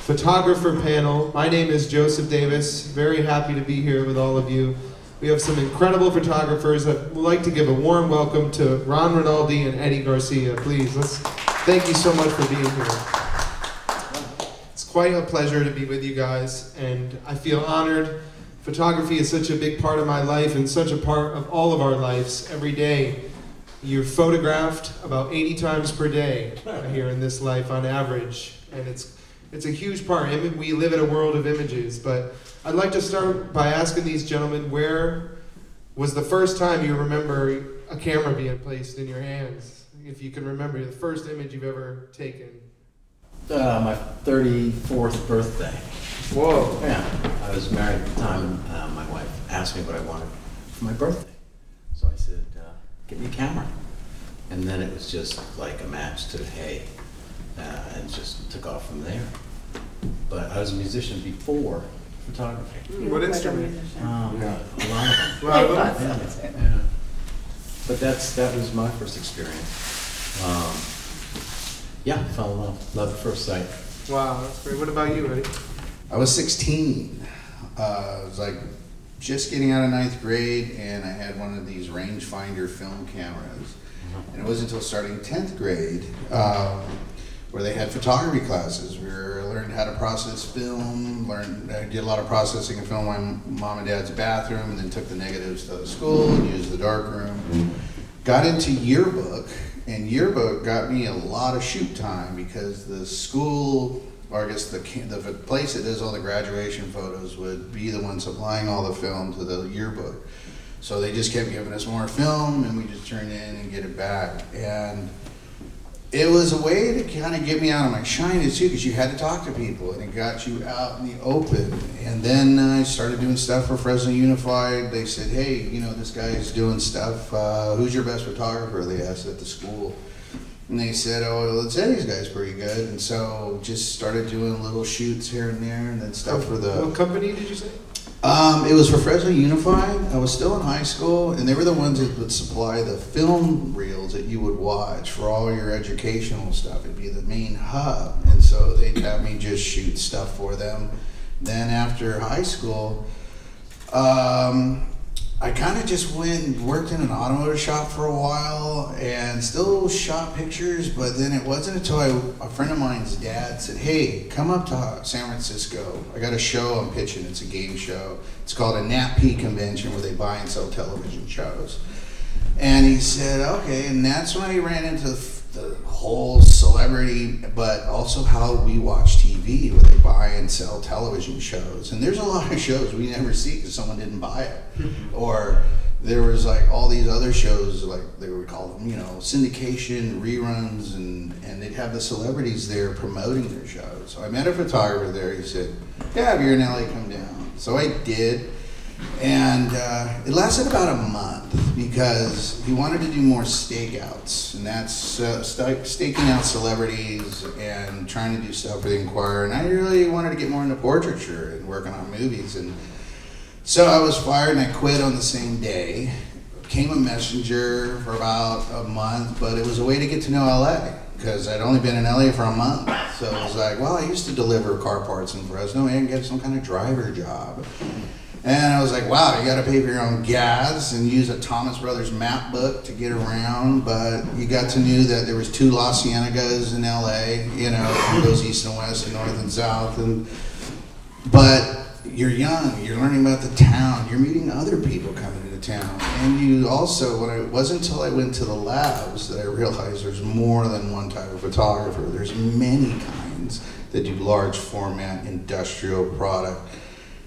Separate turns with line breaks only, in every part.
photographer panel. My name is Joseph Davis. Very happy to be here with all of you. We have some incredible photographers. I would like to give a warm welcome to Rinaldi and Eddie Garcia. Please, thank you so much for being here. It's quite a pleasure to be with you guys, and I feel honored. Photography is such a big part of my life and such a part of all of our lives. Every day, you're photographed about 80 times per day here in this life on average, and it's a huge part. We live in a world of images, but I'd like to start by asking these gentlemen, where was the first time you remember a camera being placed in your hands? If you can remember the first image you've ever taken.
My 34th birthday.
Whoa.
Yeah, I was married at the time, and my wife asked me what I wanted for my birthday. So I said, get me a camera. And then it was just like a match to hay, and just took off from there. But I was a musician before photography.
What instrument?
A lot of them.
Yeah.
But that was my first experience. Yeah, fell in love at first sight.
Wow, that's great. What about you, Eddie?
I was 16. I was like just getting out of 9th grade, and I had one of these rangefinder film cameras. And it wasn't until starting 10th grade where they had photography classes. We learned how to process film, I did a lot of processing of film in my mom and dad's bathroom, and then took the negatives to the school and used the darkroom. Got into yearbook, and yearbook got me a lot of shoot time because the school, or I guess the place that does all the graduation photos would be the one supplying all the film to the yearbook. So they just kept giving us more film, and we just turned in and get it back. And it was a way to kind of get me out of my shyness too, because you had to talk to people, and it got you out in the open. And then I started doing stuff for Fresno Unified. They said, hey, you know, this guy's doing stuff. Who's your best photographer? They asked at the school. And they said, oh, well, it's Eddie's guy's pretty good. And so just started doing little shoots here and there, and then stuff for the...
What company did you say?
It was for Fresno Unified. I was still in high school, and they were the ones that would supply the film reels that you would watch for all your educational stuff. It'd be the main hub, and so they'd have me just shoot stuff for them. Then after high school, I kind of just went and worked in an automotive shop for a while and still shot pictures, but then it wasn't until a friend of mine's dad said, hey, come up to San Francisco. I got a show I'm pitching. It's a game show. It's called a NAPP convention where they buy and sell television shows. And he said, okay, and that's when I ran into the whole celebrity, but also how we watch TV, where they buy and sell television shows. And there's a lot of shows we never see because someone didn't buy it. Or there was like all these other shows, like they would call them, you know, syndication, reruns, and they'd have the celebrities there promoting their shows. So I met a photographer there. He said, yeah, if you're in LA, come down. So I did. And it lasted about a month because he wanted to do more stakeouts, and that's staking out celebrities and trying to do stuff for the Inquirer. And I really wanted to get more into portraiture and working on movies. And so I was fired, and I quit on the same day. Became a messenger for about a month, but it was a way to get to know LA because I'd only been in LA for a month. So it was like, well, I used to deliver car parts in Fresno and get some kind of driver job. And I was like, wow, you got to pay for your own gas and use a Thomas Brothers map book to get around. But you got to know that there was 2 La Ciénegas in LA, you know, it goes east and west and north and south. But you're young, you're learning about the town, you're meeting other people coming into town. And you also, it wasn't until I went to the labs that I realized there's more than one type of photographer. There's many kinds that do large format industrial product.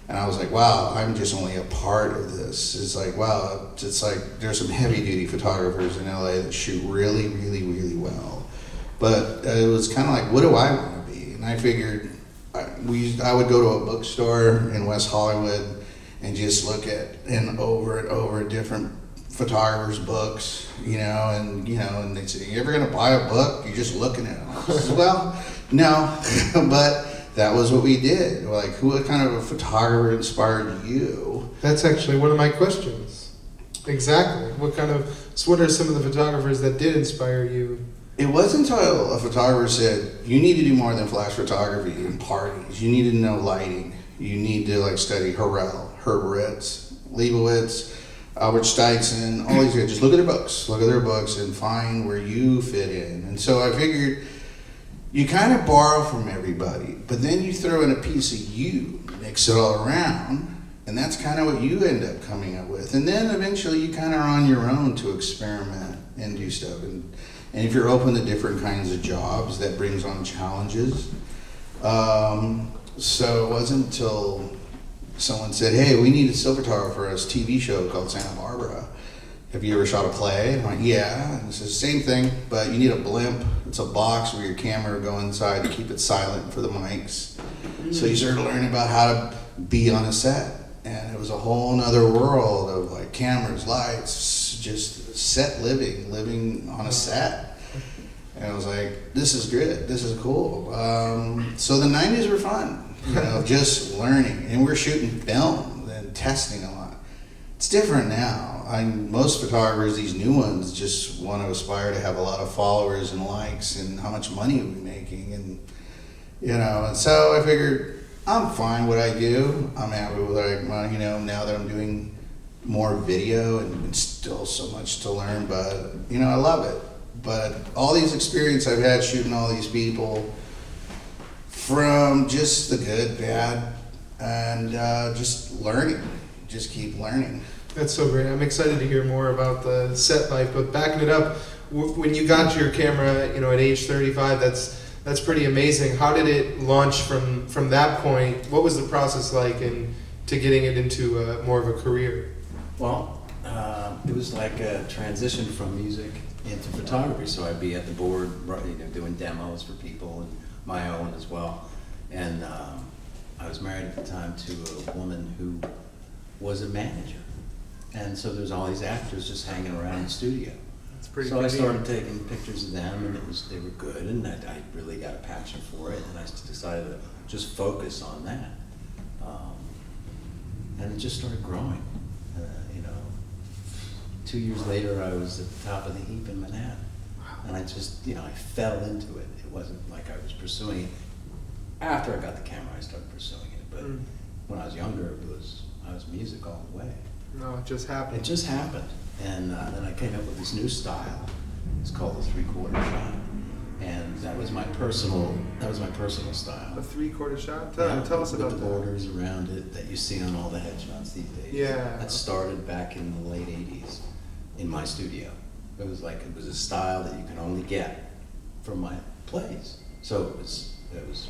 And I was like, wow, I'm just only a part of this. It's like, wow, it's like there's some heavy duty photographers in LA that shoot really, really, really well. But it was kind of like, what do I want to be? And I figured I would go to a bookstore in West Hollywood and just look at and over different photographers' books, and they'd say, you ever gonna buy a book? You're just looking at them. I said, well, no, but that was what we did. Like, what kind of a photographer inspired you?
That's actually one of my questions. Exactly. What are some of the photographers that did inspire you?
It wasn't until a photographer said, you need to do more than flash photography and parties. You need to know lighting. You need to like study Herb Ritz, Leibowitz, Albert Stuyvesant, all these guys. Just look at their books and find where you fit in. And so I figured you kind of borrow from everybody, but then you throw in a piece of you, mix it all around, and that's kind of what you end up coming up with. And then eventually you kind of are on your own to experiment and do stuff. And if you're open to different kinds of jobs, that brings on challenges. So it wasn't until someone said, hey, we need a still photographer for a TV show called Santa Barbara. Have you ever shot a play? And I'm like, yeah. And it's the same thing, but you need a blimp. It's a box where your camera will go inside to keep it silent for the mics. So you started learning about how to be on a set. And it was a whole nother world of like cameras, lights, just set living on a set. And I was like, this is good, this is cool. So the 90s were fun, you know, just learning. And we're shooting film and testing a lot. It's different now. Most photographers, these new ones, just want to aspire to have a lot of followers and likes and how much money are we making. And, you know, and so I figured, I'm fine what I do. I'm happy with like, you know, now that I'm doing more video and still so much to learn, but, you know, I love it. But all these experience I've had shooting all these people, from just the good, bad, and just learning, just keep learning.
That's so great. I'm excited to hear more about the set life, but backing it up, when you got your camera, you know, at age 35, that's pretty amazing. How did it launch from that point? What was the process like to getting it into more of a career?
Well, it was like a transition from music into photography. So I'd be at the board, you know, doing demos for people and my own as well. And I was married at the time to a woman who was a manager. And so there's all these actors just hanging around the studio. So I started taking pictures of them, and they were good, and I really got a passion for it, and I decided to just focus on that. And it just started growing. You know, 2 years later, I was at the top of the heap in Manhattan, and I just, you know, I fell into it. It wasn't like I was pursuing it. After I got the camera, I started pursuing it, but when I was younger, I was music all the way.
No, it just happened.
It just happened. And then I came up with this new style. It's called the 3/4 shot. And that was my personal style.
A 3/4 shot?
Yeah,
Tell us about
with the
that.
borders around it that you see on all the headshots these days.
Yeah.
That started back in the late 80s in my studio. It was a style that you can only get from my plays. So it was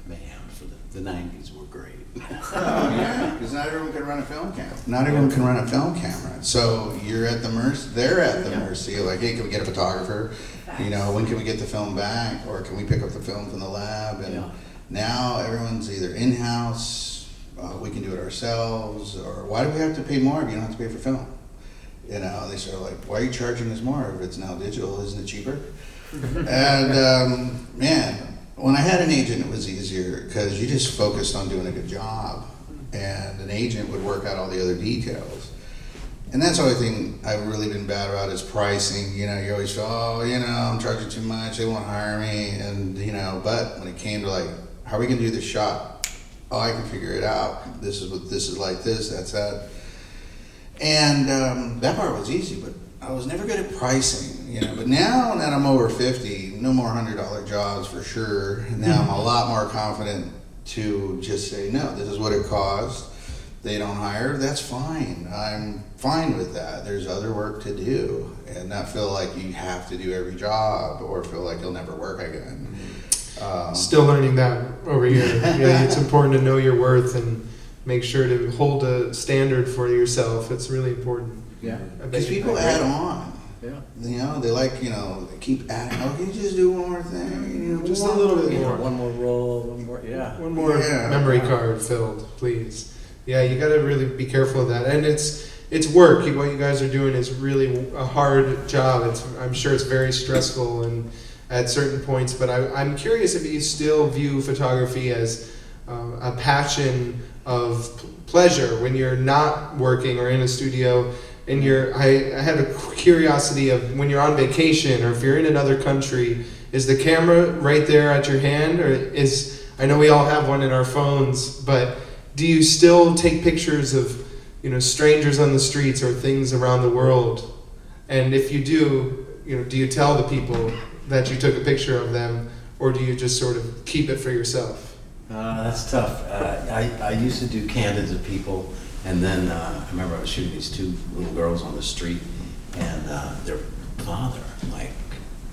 mayhem for the 90s were great.
Oh yeah, because not everyone can run a film camera. Not everyone can run a film camera. So you're at the mercy. They're at the mercy. Like, hey, can we get a photographer? You know, when can we get the film back, or can we pick up the film from the lab? And now everyone's either in-house. We can do it ourselves. Or why do we have to pay more if you don't have to pay for film? You know, they start like, why are you charging us more if it's now digital? Isn't it cheaper? And man. When I had an agent, it was easier because you just focused on doing a good job, and an agent would work out all the other details. And that's the only thing I've really been bad about is pricing. You know, you always feel, oh, you know, I'm charging too much, they won't hire me, and you know. But when it came to like, how are we gonna do this shot? Oh, I can figure it out. This is like this, that's that. And that part was easy, but I was never good at pricing, you know. But now that I'm over 50, no more $100 jobs for sure. Now I'm a lot more confident to just say, no, this is what it costs. They don't hire, that's fine. I'm fine with that. There's other work to do, and not feel like you have to do every job or feel like you'll never work again.
Still learning that over here. Yeah, it's important to know your worth and make sure to hold a standard for yourself. It's really important.
Yeah.
Because people add on.
Yeah.
You know, they like, you know, they keep adding, oh, can you just do one more thing? You know,
Just a little bit more.
One more roll, one more,
One more memory card filled, please. Yeah, you got to really be careful of that. And it's work. What you guys are doing is really a hard job. I'm sure it's very stressful and at certain points. But I'm curious if you still view photography as a passion of pleasure when you're not working or in a studio And I have a curiosity of when you're on vacation or if you're in another country, is the camera right there at your hand, or I know we all have one in our phones, but do you still take pictures of, strangers on the streets or things around the world? And if you do, do you tell the people that you took a picture of them, or do you just sort of keep it for yourself?
That's tough. I used to do candids of people, and then I remember I was shooting these two little girls on the street, and their father,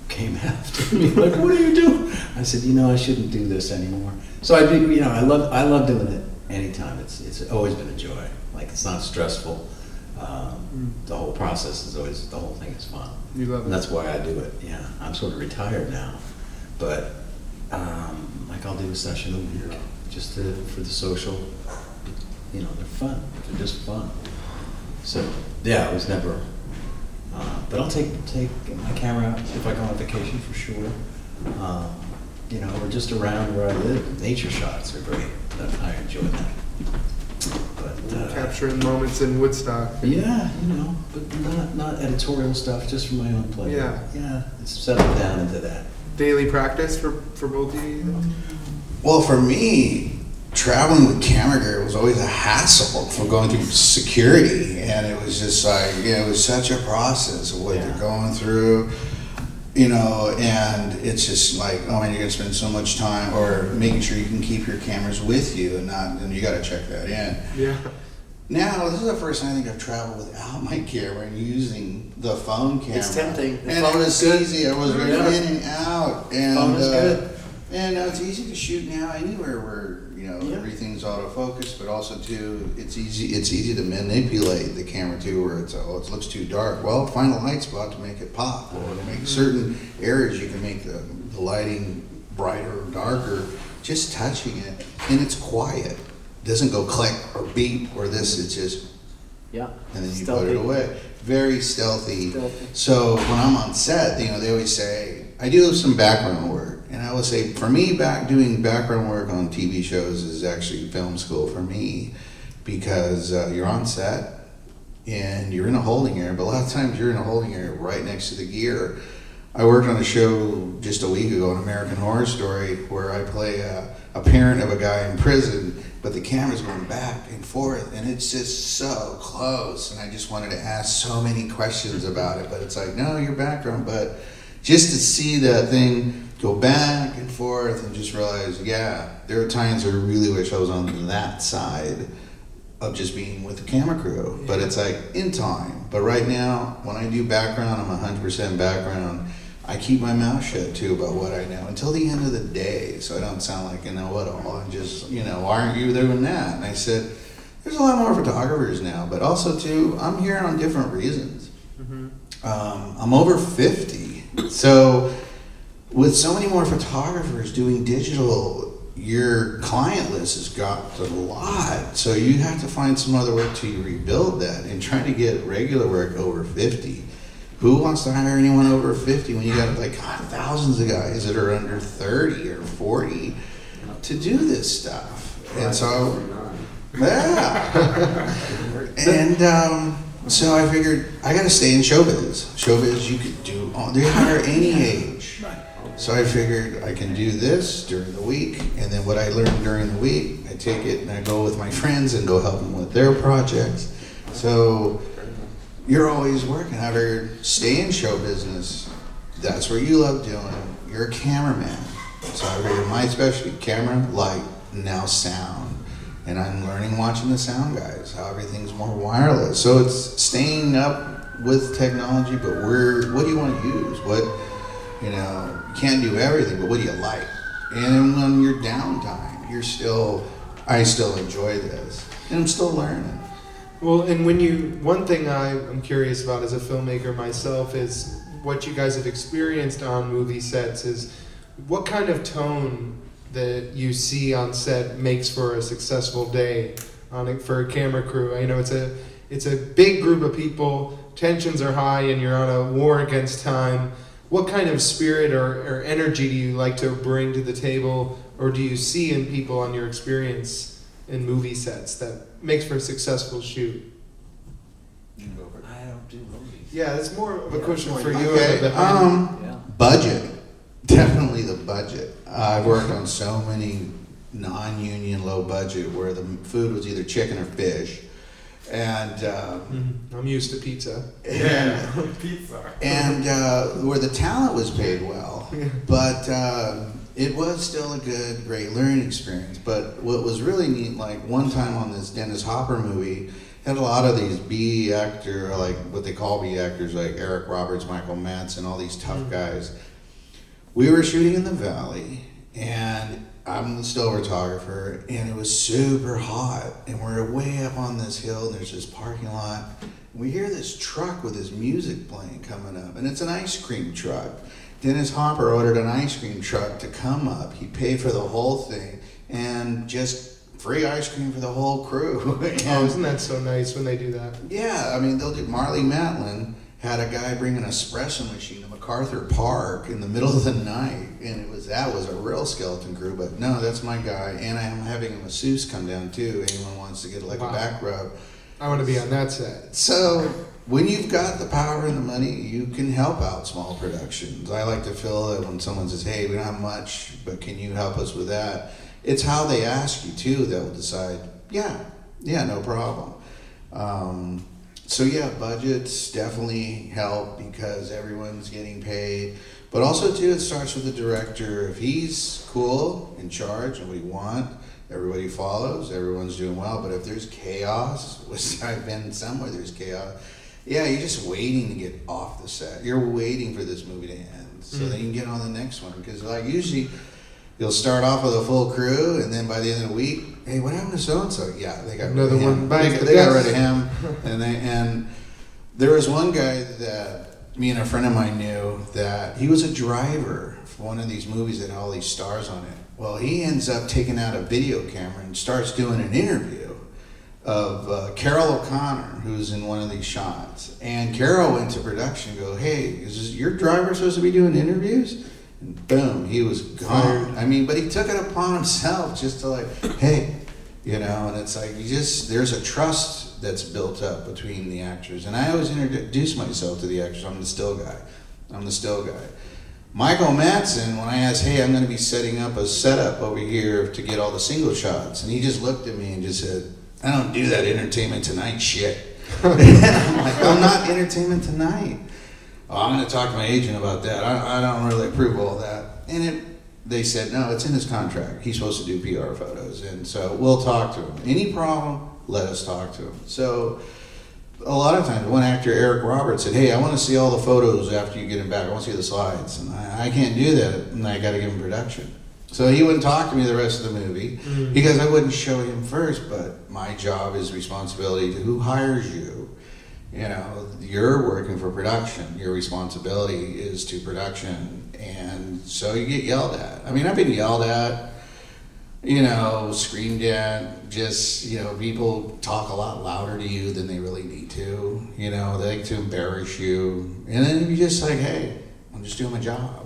came after me, like, what are you doing? I said, I shouldn't do this anymore. So I do, I love doing it anytime. It's always been a joy. It's not stressful. The whole process is always, the whole thing is fun.
You love it.
And that's why I do it, yeah. I'm sort of retired now, but I'll do a session a week just for the social, they're fun. They're just fun. So, yeah, it was never, but I'll take my camera out if I go on vacation for sure. Or just around where I live. Nature shots are great. I enjoy that. But
capturing moments in Woodstock.
Yeah, but not editorial stuff, just for my own pleasure.
Yeah.
Yeah, it's settled down into that.
Daily practice for both of you?
Well, for me, traveling with camera gear was always a hassle from going through security, and it was just it was such a process of what you're going through, and it's just oh man, you're gonna spend so much time, or making sure you can keep your cameras with you and you got to check that in.
Yeah.
Now, this is the first time I think I've traveled without my camera and using the phone camera.
It's tempting.
And it was easy. I was in and out. And,
phone is good.
And it's easy to shoot now anywhere where, everything's autofocus, but also too, it's easy to manipulate the camera too, where it looks too dark. Well, find a light spot to make it pop, or to make certain areas you can make the lighting brighter or darker, just touching it, and it's quiet. Doesn't go click or beep or this, it's just, and then you put it away. Very stealthy. So when I'm on set, they always say, I do some background work. And I would say, for me, doing background work on TV shows is actually film school for me, because you're on set and you're in a holding area, but a lot of times you're in a holding area right next to the gear. I worked on a show just a week ago, an American Horror Story, where I play a parent of a guy in prison, but the camera's going back and forth, and it's just so close. And I just wanted to ask so many questions about it, but it's no, your background. But just to see that thing go back and forth and just realize, there are times I really wish I was on that side of just being with the camera crew. But it's in time. But right now, when I do background, I'm 100% background. I keep my mouth shut too about what I know until the end of the day, so I don't sound like know-it-all. I'm just, why aren't you doing that? And I said, there's a lot more photographers now, but also too, I'm here on different reasons. Mm-hmm. I'm over 50, so with so many more photographers doing digital, your client list has got a lot. So you have to find some other work to rebuild that, and trying to get regular work over 50. Who wants to hire anyone over 50 when you got thousands of guys that are under 30 or 40 to do this stuff? And so, so I figured I got to stay in showbiz. Showbiz, you could do, they hire any age. So I figured I can do this during the week, and then what I learned during the week, I take it and I go with my friends and go help them with their projects. So you're always working. I figured, stay in show business. That's what you love doing. You're a cameraman. So I figured my specialty, camera, light, now sound. And I'm learning watching the sound guys, how everything's more wireless. So it's staying up with technology, but what do you want to use? You can't do everything, but what do you like? And on your downtime, I still enjoy this. And I'm still learning.
Well, and one thing I'm curious about as a filmmaker myself is what you guys have experienced on movie sets is what kind of tone that you see on set makes for a successful day for a camera crew. I know it's a big group of people, tensions are high, and you're on a war against time. What kind of spirit or energy do you like to bring to the table, or do you see in people on your experience in movie sets that makes for a successful shoot?
I don't do movies.
Yeah, it's more of a question
more
for you.
Okay,
Yeah.
budget. Definitely the budget. I've worked on so many non-union low budget where the food was either chicken or fish. And
I'm used to pizza.
Pizza.
and where the talent was paid well, but it was still a great learning experience. But what was really neat, like one time on this Dennis Hopper movie, had a lot of these B actor, like what they call B actors, like Eric Roberts, Michael Madsen, all these tough guys. We were shooting in the valley, and I'm the still photographer, and it was super hot, and we're way up on this hill, and there's this parking lot. We hear this truck with this music playing coming up, and it's an ice cream truck. Dennis Hopper ordered an ice cream truck to come up. He paid for the whole thing, and just free ice cream for the whole crew.
Oh, isn't that so nice when they do that?
Yeah, I mean, they'll do. Marley Matlin had a guy bring an espresso machine to MacArthur Park in the middle of the night, and that was a real skeleton crew. But no, that's my guy, and I'm having a masseuse come down too. Anyone wants to get like a back rub.
I want to be on that set.
So when you've got the power and the money, you can help out small productions. I like to feel that when someone says, "Hey, we don't have much, but can you help us with that?" It's how they ask you too that will decide. Yeah, no problem. So yeah, budgets definitely help because everyone's getting paid. But also too, it starts with the director. If he's cool, in charge, and we want, everybody follows, everyone's doing well. But if there's chaos, which I've been somewhere there's chaos, yeah, you're just waiting to get off the set. You're waiting for this movie to end so that you can get on the next one. Because like usually, you'll start off with a full crew, and then by the end of the week, hey, what happened to so and so? Yeah, they got
Another
rid of
one
him.
bites the
They got
dust.
rid of him, and there was one guy that me and a friend of mine knew that he was a driver for one of these movies that had all these stars on it. Well, he ends up taking out a video camera and starts doing an interview of Carol O'Connor, who's in one of these shots. And Carol went to production and go, hey, is your driver supposed to be doing interviews? And boom, he was gone. I mean, but he took it upon himself just to like, hey, and it's like there's a trust that's built up between the actors. And I always introduce myself to the actors. I'm the still guy. Michael Madsen, when I asked, hey, I'm going to be setting up a setup over here to get all the single shots, and he just looked at me and just said, I don't do that Entertainment Tonight shit. And I'm like, I'm not Entertainment Tonight. Oh, I'm going to talk to my agent about that. I don't really approve all that. And they said, no, it's in his contract. He's supposed to do PR photos. And so we'll talk to him. Any problem, let us talk to him. So a lot of times, one actor, Eric Roberts, said, hey, I want to see all the photos after you get him back. I want to see the slides. And I can't do that, and I got to give him production. So he wouldn't talk to me the rest of the movie because I wouldn't show him first. But my job is responsibility to who hires you. You're working for production. Your responsibility is to production. And so you get yelled at. I mean, I've been yelled at, screamed at. Just, people talk a lot louder to you than they really need to. They like to embarrass you. And then you're just like, hey, I'm just doing my job.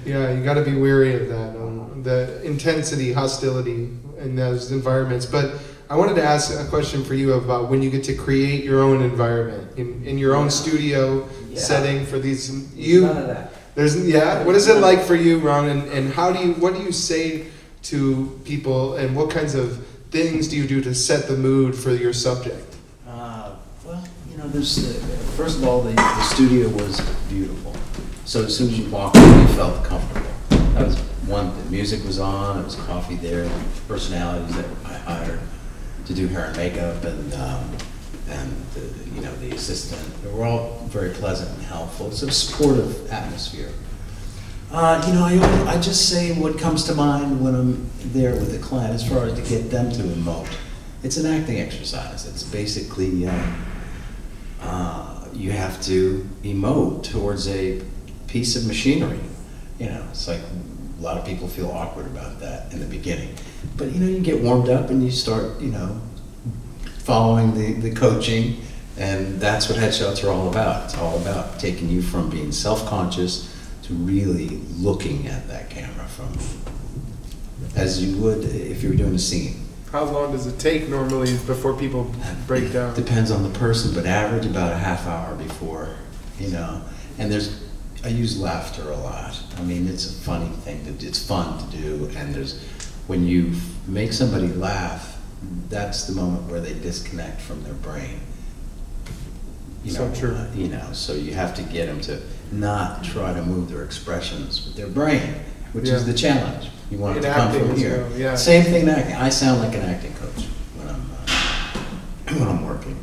Yeah, you got to be wary of that, the intensity, hostility in those environments. But I wanted to ask a question for you about when you get to create your own environment in your own studio setting for these.
None of that.
What is it like for you, Ron? And what do you say to people? And what kinds of things do you do to set the mood for your subject?
First of all, the studio was beautiful. So as soon as you walked in, you felt comfortable. That was one thing. Music was on. There was coffee there. The personalities that I hired to do hair and makeup, and the assistant. They were all very pleasant and helpful. It's a supportive atmosphere. I just say what comes to mind when I'm there with the client as far as to get them to emote. It's an acting exercise. It's basically you have to emote towards a piece of machinery. It's like a lot of people feel awkward about that in the beginning. But you get warmed up and you start, following the coaching, and that's what Headshots are all about. It's all about taking you from being self-conscious to really looking at that camera as you would if you were doing a scene.
How long does it take normally before people break down?
Depends on the person, but average about a half hour before, you know. And I use laughter a lot. I mean, it's a funny thing, it's fun to do, and when you make somebody laugh, that's the moment where they disconnect from their brain.
So true.
So you have to get them to not try to move their expressions with their brain, which is the challenge. You want it to come from here.
Well, yeah.
Same thing in acting. I sound like an acting coach when I'm working.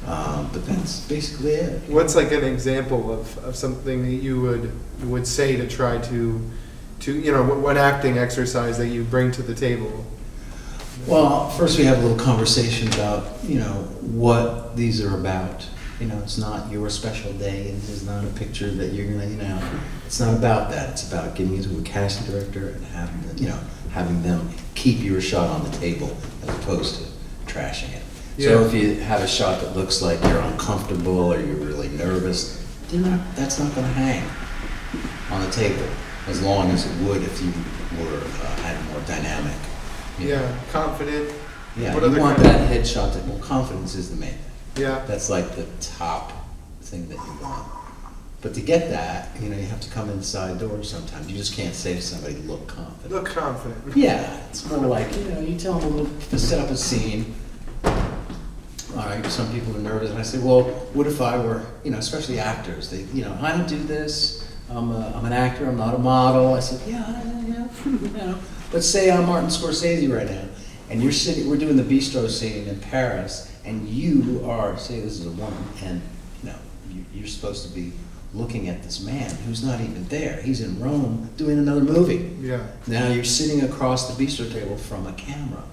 But that's basically it.
What's like an example of something that you would say to try to what acting exercise that you bring to the table?
Well, first we have a little conversation about, what these are about. It's not your special day, and this is not a picture that you're gonna, it's not about that. It's about getting you to a casting director and having them keep your shot on the table as opposed to trashing it.
Yeah.
So if you have a shot that looks like you're uncomfortable or you're really nervous, that's not gonna hang on the table as long as it would if you had more dynamic.
Confident.
Yeah,
What
you
other
want
kind of-
that headshot that, confidence is the main thing.
Yeah.
That's like the top thing that you want. But to get that, you have to come inside doors sometimes. You just can't say to somebody, look confident.
Look confident.
Yeah, it's more like, you tell them to set up a scene. All right, some people are nervous, and I say, well, what if I were, especially actors, they, I don't do this, I'm an actor, I'm not a model. I said, yeah. Let's say I'm Martin Scorsese right now, and we're doing the bistro scene in Paris, and you are, say this is a woman, and you're supposed to be looking at this man who's not even there. He's in Rome doing another movie.
Yeah.
Now you're sitting across the bistro table from a camera.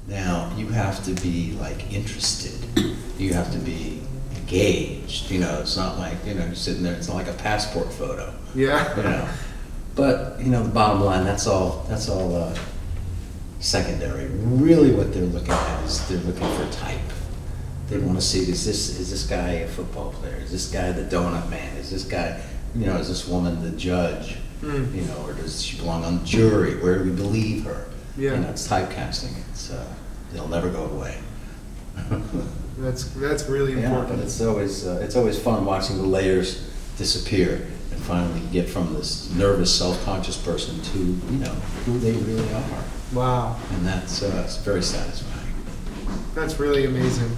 Now you have to be interested. You have to be engaged. It's not like you're sitting there. It's not like a passport photo.
Yeah.
But the bottom line, that's all secondary. Really, what they're looking at is they're looking for type. They want to see is this guy a football player? Is this guy the donut man? Is this guy is this woman the judge? Or does she belong on the jury? Where do we believe her?
Yeah.
It's typecasting. It'll never go away.
That's really important.
But it's always fun watching the layers disappear and finally get from this nervous, self-conscious person to who they really are.
Wow.
And that's it's very satisfying.
That's really amazing.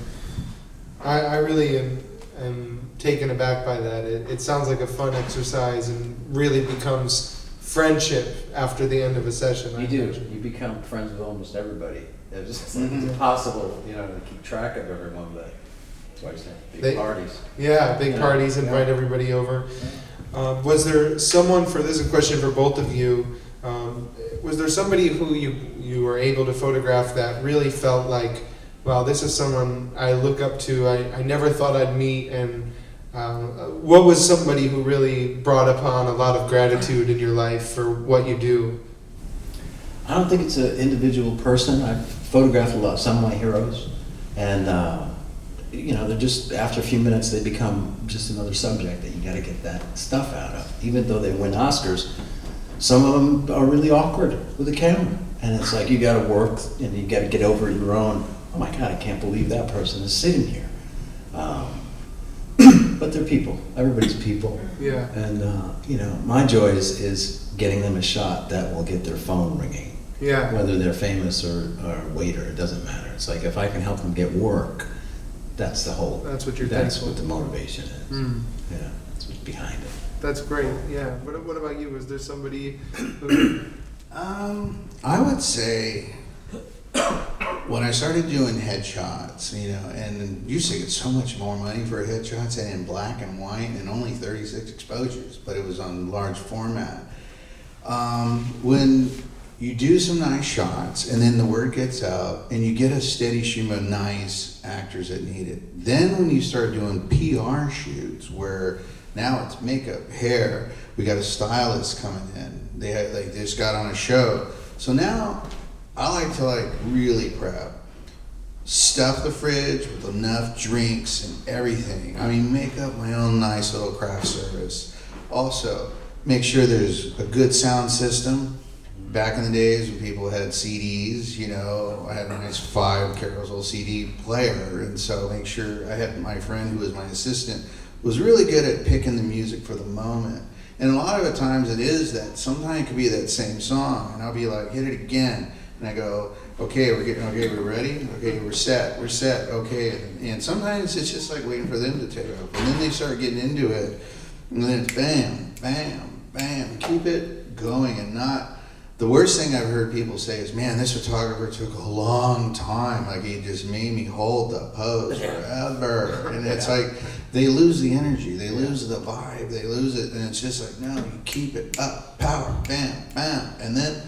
I really am taken aback by that. It sounds like a fun exercise and really becomes friendship after the end of a session.
You do. You become friends with almost everybody. It's impossible, to keep track of everyone, but that's why you say big parties.
Yeah, big parties, invite everybody over. Was there someone, this is a question for both of you, was there somebody who you were able to photograph that really felt like, wow, this is someone I look up to, I never thought I'd meet, and what was somebody who really brought upon a lot of gratitude in your life for what you do?
I don't think it's an individual person. I've photographed some of my heroes, and they're just, after a few minutes, they become just another subject that you got to get that stuff out of. Even though they win Oscars, some of them are really awkward with a camera, and it's like you got to work and you got to get over your own. Oh my God, I can't believe that person is sitting here. But they're people. Everybody's people.
Yeah.
And my joy is getting them a shot that will get their phone ringing.
Yeah.
Whether they're famous or a waiter, it doesn't matter. It's like if I can help them get work, that's the whole.
That's what you're.
That's
thankful.
what the motivation is.
Mm.
That's what's behind it.
That's great. Yeah. What about you? Was there somebody? Who...
I would say when I started doing headshots, and used to get so much more money for headshots and in black and white and only 36 exposures, but it was on large format. When you do some nice shots and then the word gets out and you get a steady stream of nice actors that need it, then when you start doing PR shoots where now it's makeup, hair, we got a stylist coming in, they just got on a show, so now I like to really prep, stuff the fridge with enough drinks and everything. I mean, make up my own nice little craft service. Also, make sure there's a good sound system, back in the days when people had CDs, you know, I had a nice 5 carousel CD player, and so make sure I had my friend who was my assistant was really good at picking the music for the moment. And a lot of the times it is that, sometimes it could be that same song, and I'll be like, hit it again, and I go, okay, we're ready, okay, we're set, okay, and sometimes it's just like waiting for them to take off, and then they start getting into it, and then it's bam, bam, bam, keep it going, and not, the worst thing I've heard people say is, man, this photographer took a long time, like he just made me hold the pose forever, and it's like, they lose the energy, they lose the vibe, they lose it, and it's just like, no, you keep it up, power, bam, bam, and then,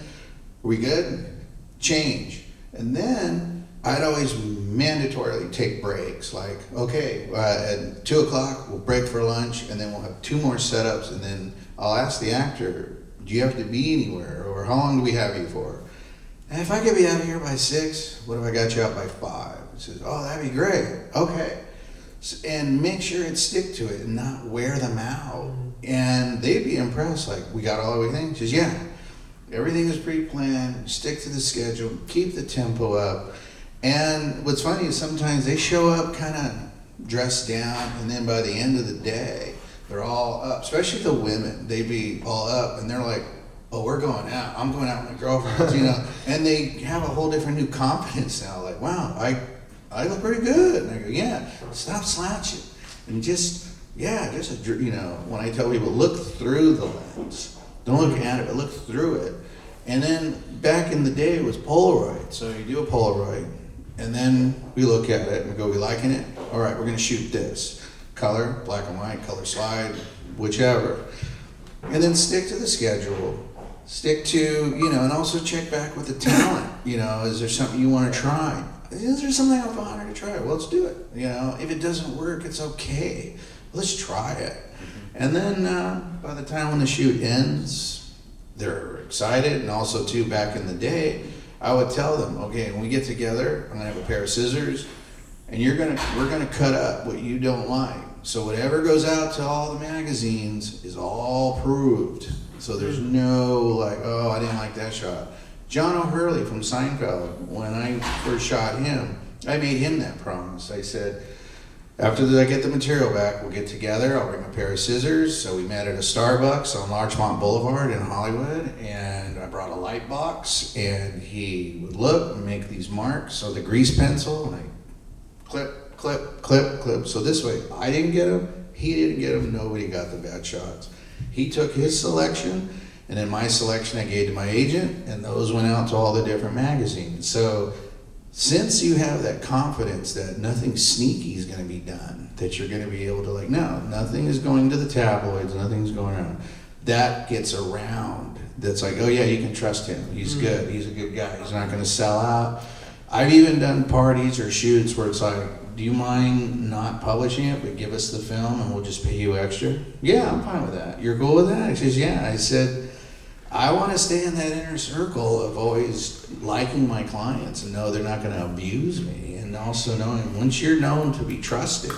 we good? Change. And then, I'd always mandatorily take breaks, like, okay, at 2 o'clock, we'll break for lunch, and then we'll have 2 more setups, and then I'll ask the actor, do you have to be anywhere, or how long do we have you for? And if I could be out of here by 6, what if I got you out by 5? He says, oh, that'd be great, okay. And make sure and stick to it and not wear them out. And they'd be impressed, like, we got all everything? She says, yeah, everything is pre-planned, stick to the schedule, keep the tempo up. And what's funny is sometimes they show up kind of dressed down, and then by the end of the day, they're all up, especially the women, they'd be all up, and they're like, oh, we're going out, I'm going out with my girlfriends, you know, and they have a whole different new confidence now, like, wow, I look pretty good. And I go, yeah, stop slouching. And just, you know, when I tell people, look through the lens. Don't look at it, but look through it. And then back in the day, it was Polaroid. So you do a Polaroid, and then we look at it and we go, we liking it? All right, we're going to shoot this. Color, black and white, color slide, whichever. And then stick to the schedule. Stick to, you know, and also check back with the talent. You know, is there something you want to try? Is there something I'm honored to try? Well, let's do it. You know, if it doesn't work, it's okay. Let's try it. And then by the time when the shoot ends, they're excited. And also, too, back in the day, I would tell them, okay, when we get together, I'm gonna have a pair of scissors, and we're gonna cut up what you don't like. So whatever goes out to all the magazines is all proved. So there's no like, oh, I didn't like that shot. John O'Hurley from Seinfeld, when I first shot him, I made him that promise. I said, after I get the material back, we'll get together, I'll bring a pair of scissors. So we met at a Starbucks on Larchmont Boulevard in Hollywood, and I brought a light box, and he would look and make these marks. So the grease pencil, and I clip, clip, clip, clip. So this way, I didn't get them, he didn't get them, nobody got the bad shots. He took his selection, and then my selection I gave to my agent, and those went out to all the different magazines. So since you have that confidence that nothing sneaky is going to be done, that you're going to be able to like, no, nothing is going to the tabloids, nothing's going around. That gets around. That's like, oh yeah, you can trust him. He's good. He's a good guy. He's not going to sell out. I've even done parties or shoots where it's like, do you mind not publishing it, but give us the film and we'll just pay you extra? Yeah, I'm fine with that. You're cool with that? He says, yeah. I said, I want to stay in that inner circle of always liking my clients and know they're not going to abuse me. And also knowing once you're known to be trusted,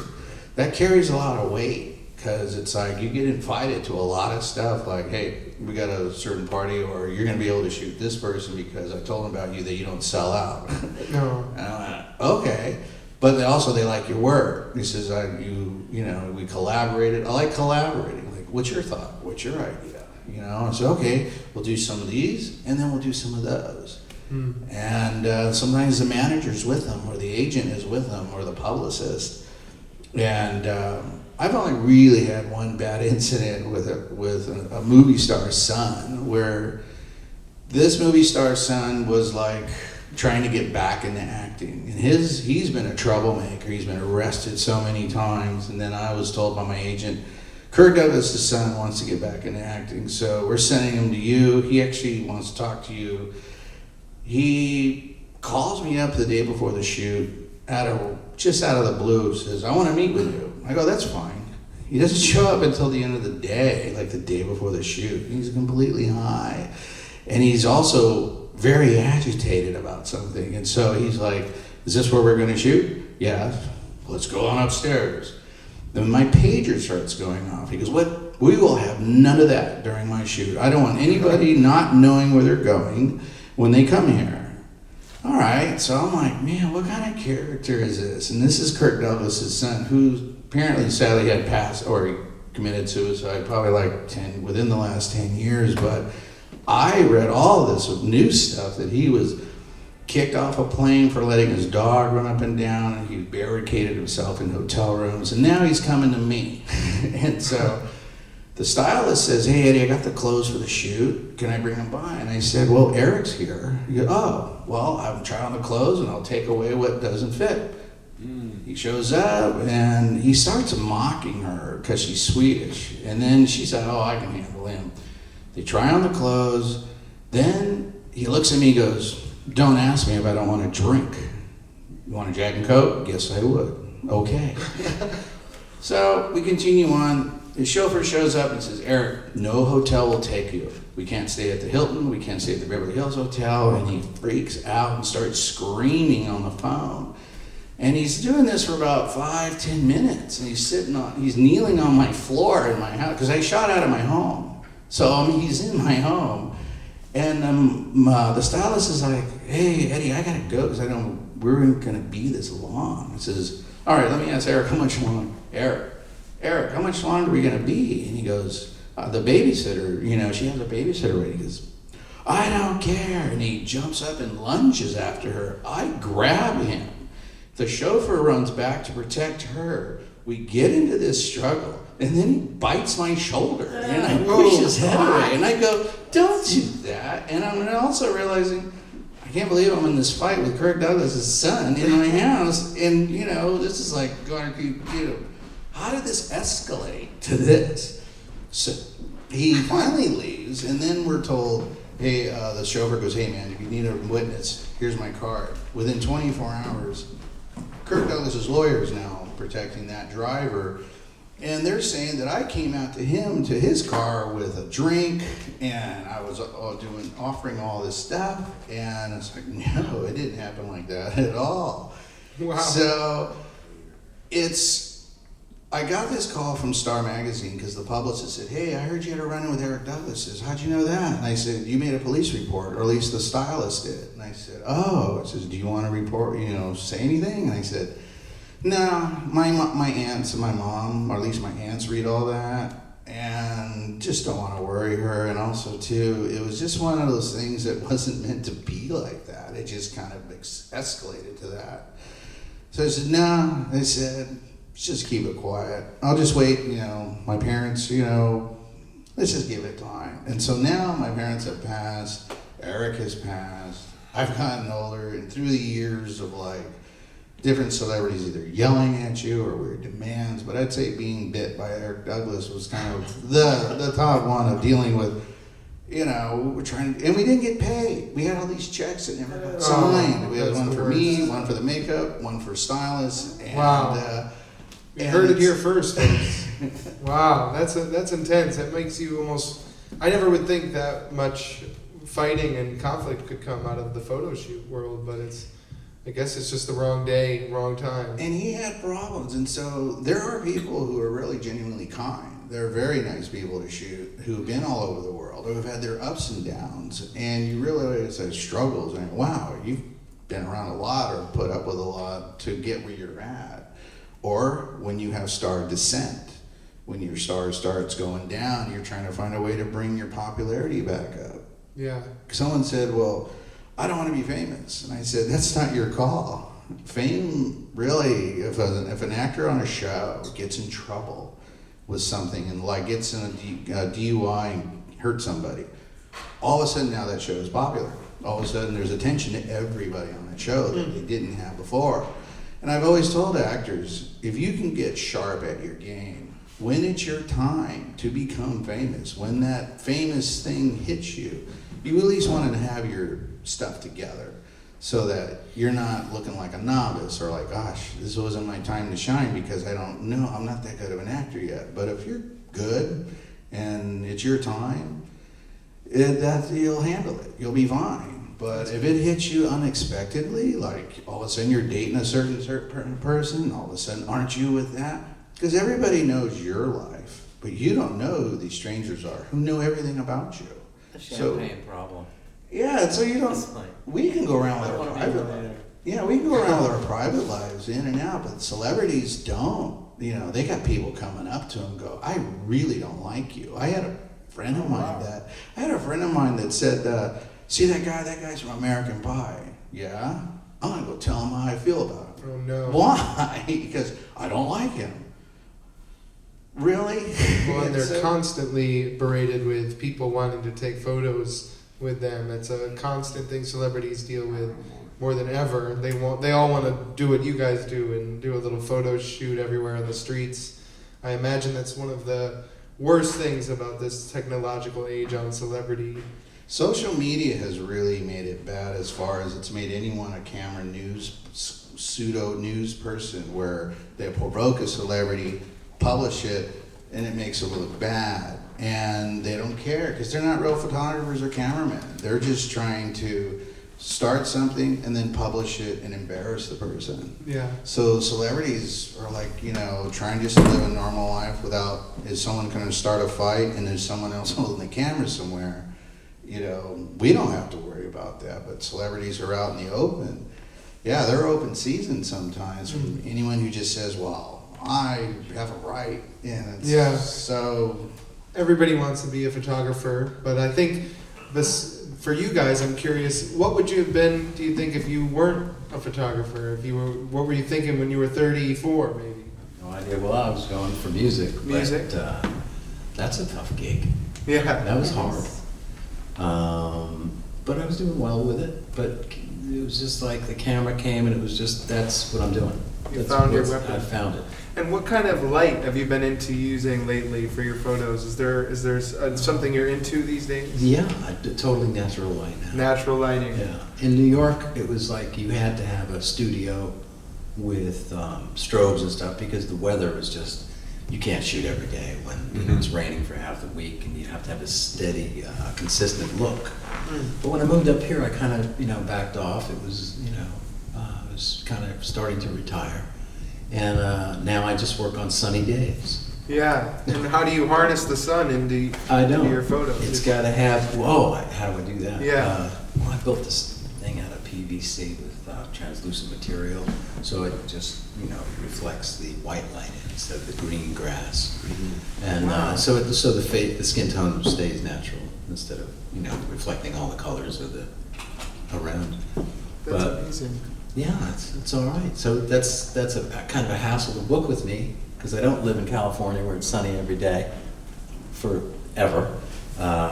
that carries a lot of weight, because it's like you get invited to a lot of stuff like, hey, we got a certain party, or you're going to be able to shoot this person because I told them about you that you don't sell out.
No.
And I went, okay. But they like your work. He says, you know, we collaborated. I like collaborating. Like, what's your thought? What's your idea? You know, I said, okay, we'll do some of these, and then we'll do some of those. And sometimes the manager's with them, or the agent is with them, or the publicist. And I've only really had one bad incident with a movie star's son, where this movie star's son was like trying to get back into acting. And he's been a troublemaker. He's been arrested so many times. And then I was told by my agent, Kirk Douglas' son wants to get back into acting, so we're sending him to you. He actually wants to talk to you. He calls me up the day before the shoot, just out of the blue, says, I want to meet with you. I go, that's fine. He doesn't show up until the end of the day, like the day before the shoot. He's completely high. And he's also very agitated about something. And so he's like, is this where we're going to shoot? Yeah. Let's go on upstairs. Then my pager starts going off. He goes, what we will have none of that during my shoot. I don't want anybody not knowing where they're going when they come here. All right, so I'm like, man, what kind of character is this? And this is Kirk Douglas's son, who apparently sadly had passed, or he committed suicide probably like within the last 10 years. But I read all this new stuff that he was kicked off a plane for letting his dog run up and down, and he barricaded himself in hotel rooms, and now he's coming to me. And so the stylist says, hey, Eddie, I got the clothes for the shoot. Can I bring them by? And I said, well, Eric's here. He goes, oh, well, I'll try on the clothes and I'll take away what doesn't fit. He shows up and he starts mocking her because she's Swedish. And then she said, oh, I can handle him. They try on the clothes. Then he looks at me and goes, don't ask me if I don't want to drink. You want a Jack and Coke? Guess I would. Okay. So we continue on. The chauffeur shows up and says, Eric, no hotel will take you. We can't stay at the Hilton. We can't stay at the Beverly Hills Hotel. And he freaks out and starts screaming on the phone. And he's doing this for about 5-10 minutes. And he's kneeling on my floor in my house, because I shot out of my home. So he's in my home. And the stylist is like, hey, Eddie, I gotta go, because we're gonna be this long. He says, all right, let me ask Eric, how much longer? Eric, how much longer are we gonna be? And he goes, the babysitter, she has a babysitter ready. He goes, I don't care. And he jumps up and lunges after her. I grab him. The chauffeur runs back to protect her. We get into this struggle, and then he bites my shoulder, and I push his head away, and I go, don't do that. And I'm also realizing, I can't believe I'm in this fight with Kirk Douglas' son in my house, and this is like going to how did this escalate to this? So he finally leaves, and then we're told, hey, the chauffeur goes, hey man, if you need a witness, here's my card. Within 24 hours, Kirk Douglas's lawyer is now protecting that driver, and they're saying that I came out to his car with a drink, and I was offering all this stuff, and it's like, no, it didn't happen like that at all.
Wow.
So I got this call from Star Magazine because the publicist said, hey, I heard you had a run-in with Eric Douglas. Says, how'd you know that? And I said, you made a police report, or at least the stylist did. And I said, oh. It says, do you want to report, say anything? And I said, no, my aunts and my mom, or at least my aunts, read all that, and just don't want to worry her. And also, too, it was just one of those things that wasn't meant to be like that. It just kind of escalated to that. So I said, no. They said, just keep it quiet. I'll just wait, my parents, let's just give it time. And so now my parents have passed, Eric has passed, I've gotten older, and through the years of different celebrities either yelling at you or weird demands, but I'd say being bit by Eric Douglas was kind of the top one of dealing with, we're trying to, and we didn't get paid. We had all these checks that never got signed. We had one for me, one for the makeup, one for stylists, and
wow. You heard it here first, folks. Wow, that's intense. That makes you almost. I never would think that much fighting and conflict could come out of the photo shoot world, but I guess it's just the wrong day, wrong time.
And he had problems, and so there are people who are really genuinely kind. They're very nice people to shoot who've been all over the world, who have had their ups and downs, and you realize their struggles. And wow, you've been around a lot or put up with a lot to get where you're at. Or when you have star descent, when your star starts going down, you're trying to find a way to bring your popularity back up.
Yeah.
Someone said, well, I don't want to be famous. And I said, that's not your call. Fame, really, if an actor on a show gets in trouble with something and gets in a DUI and hurts somebody, all of a sudden now that show is popular. All of a sudden there's attention to everybody on that show that they didn't have before. And I've always told actors, if you can get sharp at your game, when it's your time to become famous, when that famous thing hits you, you at least want to have your stuff together so that you're not looking like a novice or like, gosh, this wasn't my time to shine because I don't know, I'm not that good of an actor yet. But if you're good and it's your time, you'll handle it. You'll be fine. But if it hits you unexpectedly, like all of a sudden you're dating a certain person, all of a sudden aren't you with that? Because everybody knows your life. but you don't know who these strangers are who know everything about you.
The champagne problem.
Yeah, so you don't.
It's like,
We can go around with
I
our
wanna be
private
related.
lives. Yeah, we can go around with our private lives in and out, but celebrities don't. You know, they got people coming up to them and go, I really don't like you. I had a friend of mine that said, see that guy? That guy's from American Pie. Yeah? I'm going to go tell him how I feel about him.
Oh no.
Why? Because I don't like him. Really?
Well, and they're constantly berated with people wanting to take photos with them. It's a constant thing celebrities deal with more than ever. They all want to do what you guys do and do a little photo shoot everywhere on the streets. I imagine that's one of the worst things about this technological age on celebrity.
Social media has really made it bad as far as it's made anyone a camera news, pseudo news person where they provoke a celebrity, publish it, and it makes it look bad. And they don't care because they're not real photographers or cameramen. They're just trying to start something and then publish it and embarrass the person.
Yeah.
So celebrities are like, you know, trying just to live a normal life without, is someone going to start a fight and there's someone else holding the camera somewhere? You know, we don't have to worry about that, but celebrities are out in the open. Yeah, they're open season sometimes from anyone who just says, well, I have a right. And it's
Yeah.
so...
Everybody wants to be a photographer, but I think this, for you guys, I'm curious, what would you have been, do you think, if you weren't a photographer? What were you thinking when you were 34, maybe?
No idea. Well, I was going for music.
Music?
But, that's a tough gig.
Yeah.
That was hard. But I was doing well with it. But it was just like the camera came and it was just, that's what I'm doing.
You found your
I
weapon.
found it.
And what kind of light have you been into using lately for your photos? Is there something you're into these days?
Yeah, totally natural light now.
Natural lighting.
Yeah. In New York, it was like you had to have a studio with strobes and stuff because the weather was just, you can't shoot every day when it's raining for half the week and you have to have a steady, consistent look. But when I moved up here, I kind of, backed off. It was, I was kind of starting to retire. And now I just work on sunny days.
Yeah. And how do you harness the sun into your photos?
It's got to have, how do I do that?
Yeah.
I built this thing out of PVC with translucent material, so it just, reflects the white light instead of the green grass. And so the skin tone stays natural instead of, reflecting all the colors of the around.
That's amazing.
Yeah, it's all right. So that's a kind of a hassle to book with me because I don't live in California where it's sunny every day forever.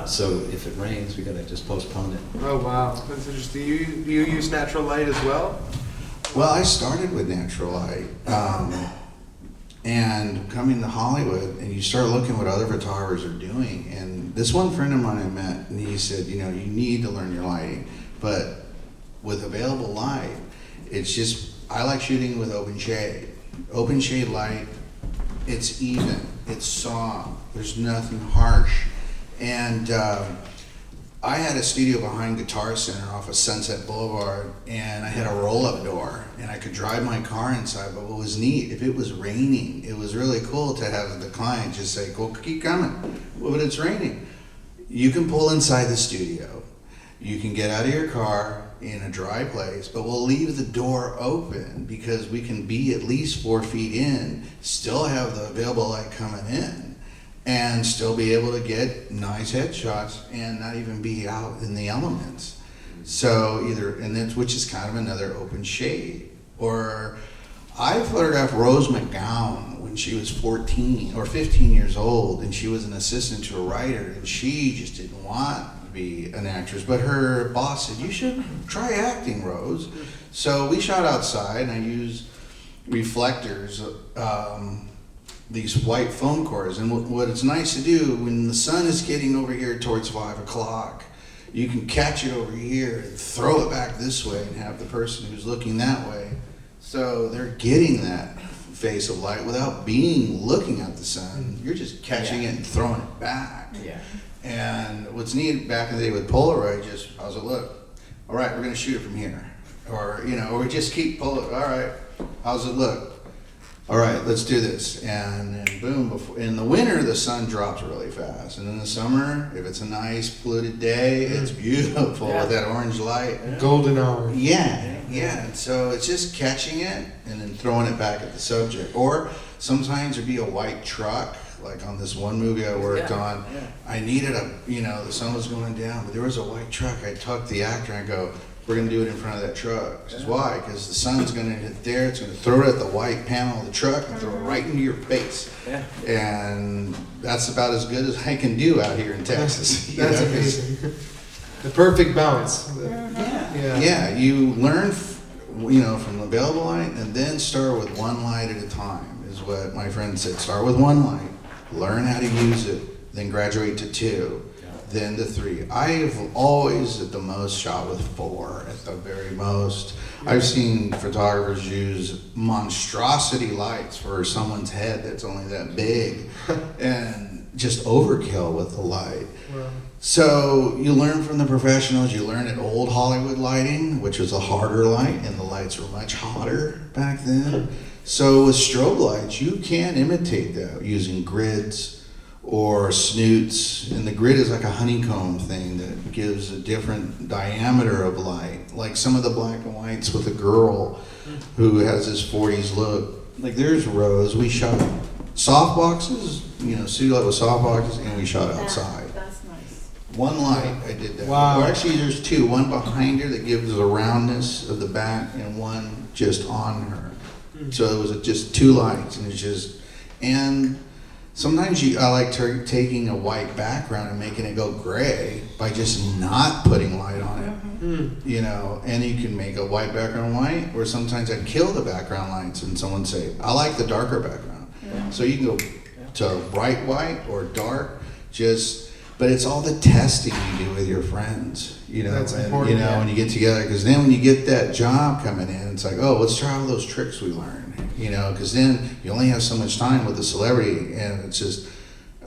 So if it rains, we gotta just postpone it.
Oh wow, that's interesting. Do you use natural light as well?
Well, I started with natural light. And coming to Hollywood, and you start looking what other photographers are doing. And this one friend of mine I met, and he said, you need to learn your lighting. But with available light, it's just, I like shooting with open shade. Open shade light, it's even, it's soft, there's nothing harsh. And I had a studio behind Guitar Center off of Sunset Boulevard, and I had a roll-up door, and I could drive my car inside. But what was neat, if it was raining, it was really cool to have the client just say, "Go, keep coming." Well, but it's raining. You can pull inside the studio. You can get out of your car in a dry place, but we'll leave the door open because we can be at least 4 feet in, still have the available light coming in, and still be able to get nice headshots and not even be out in the elements. So which is kind of another open shade. Or I photographed Rose McGowan when she was 14 or 15 years old, and she was an assistant to a writer, and she just didn't want to be an actress, but her boss said, "You should try acting, Rose." So we shot outside, and I used reflectors, these white foam cores. And what it's nice to do when the sun is getting over here towards 5 o'clock, you can catch it over here and throw it back this way and have the person who's looking that way. So they're getting that face of light without looking at the sun. You're just catching it and throwing it back.
Yeah.
And what's neat back in the day with Polaroid, just, how's it look? All right, we're gonna shoot it from here. Or we just keep Polaroid, all right, how's it look? all right, let's do this. And then boom, in the winter, the sun drops really fast. And in the summer, if it's a nice polluted day, it's beautiful with that orange light.
Golden hour.
Yeah. And so it's just catching it and then throwing it back at the subject. Or sometimes there'd be a white truck, like on this one movie I worked on. I needed the sun was going down, but there was a white truck. I talked to the actor and I go, we're going to do it in front of that truck. Says, why? Because the sun's going to hit there. It's going to throw it at the white panel of the truck and throw it right into your face. Yeah. And that's about as good as I can do out here in Texas.
That's amazing. The perfect balance.
Yeah. You learn, from the available light, and then start with one light at a time. Is what my friend said. Start with one light, learn how to use it, then graduate to 2. Then to 3. I've always at the most shot with 4 at the very most. I've seen photographers use monstrosity lights for someone's head that's only that big and just overkill with the light. Wow. So you learn from the professionals. You learn at old Hollywood lighting, which was a harder light, and the lights were much hotter back then. So with strobe lights, you can imitate that using grids or snoots, and the grid is like a honeycomb thing that gives a different diameter of light. Like some of the black and whites with a girl who has this 40s look. Like there's Rose, we shot soft boxes, studio light with soft boxes, and we shot outside.
That's nice.
One light, I did that.
Wow.
Or actually there's 2, one behind her that gives the roundness of the back, and one just on her. So it was just 2 lights, and it's just, and sometimes I like taking a white background and making it go gray by just not putting light on it. And you can make a white background white, or sometimes I'd kill the background lights and someone say, I like the darker background. So you can go to bright white or dark, but it's all the testing you do with your friends,
That's
and,
important,
when you get together, because then when you get that job coming in, it's like, oh, let's try all those tricks we learned. Because then you only have so much time with the celebrity, and it's just,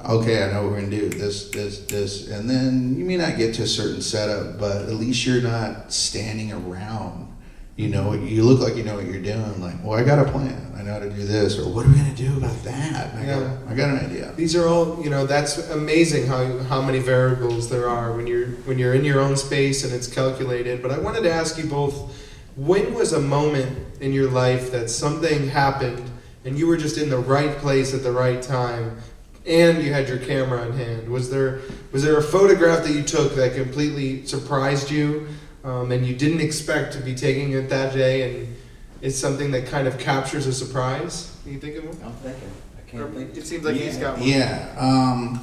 okay, I know what we're going to do, this, and then you may not get to a certain setup, but at least you're not standing around. You look like you know what you're doing, like, well, I got a plan, I know how to do this, or what are we going to do about that? I got an idea.
These are all, that's amazing how many variables there are when you're in your own space and it's calculated. But I wanted to ask you both, when was a moment in your life that something happened and you were just in the right place at the right time and you had your camera in hand? Was there a photograph that you took that completely surprised you and you didn't expect to be taking it that day, and it's something that kind of captures a surprise? Can you think of one?
I'm thinking. I can't think.
It seems like he's got one.
Yeah.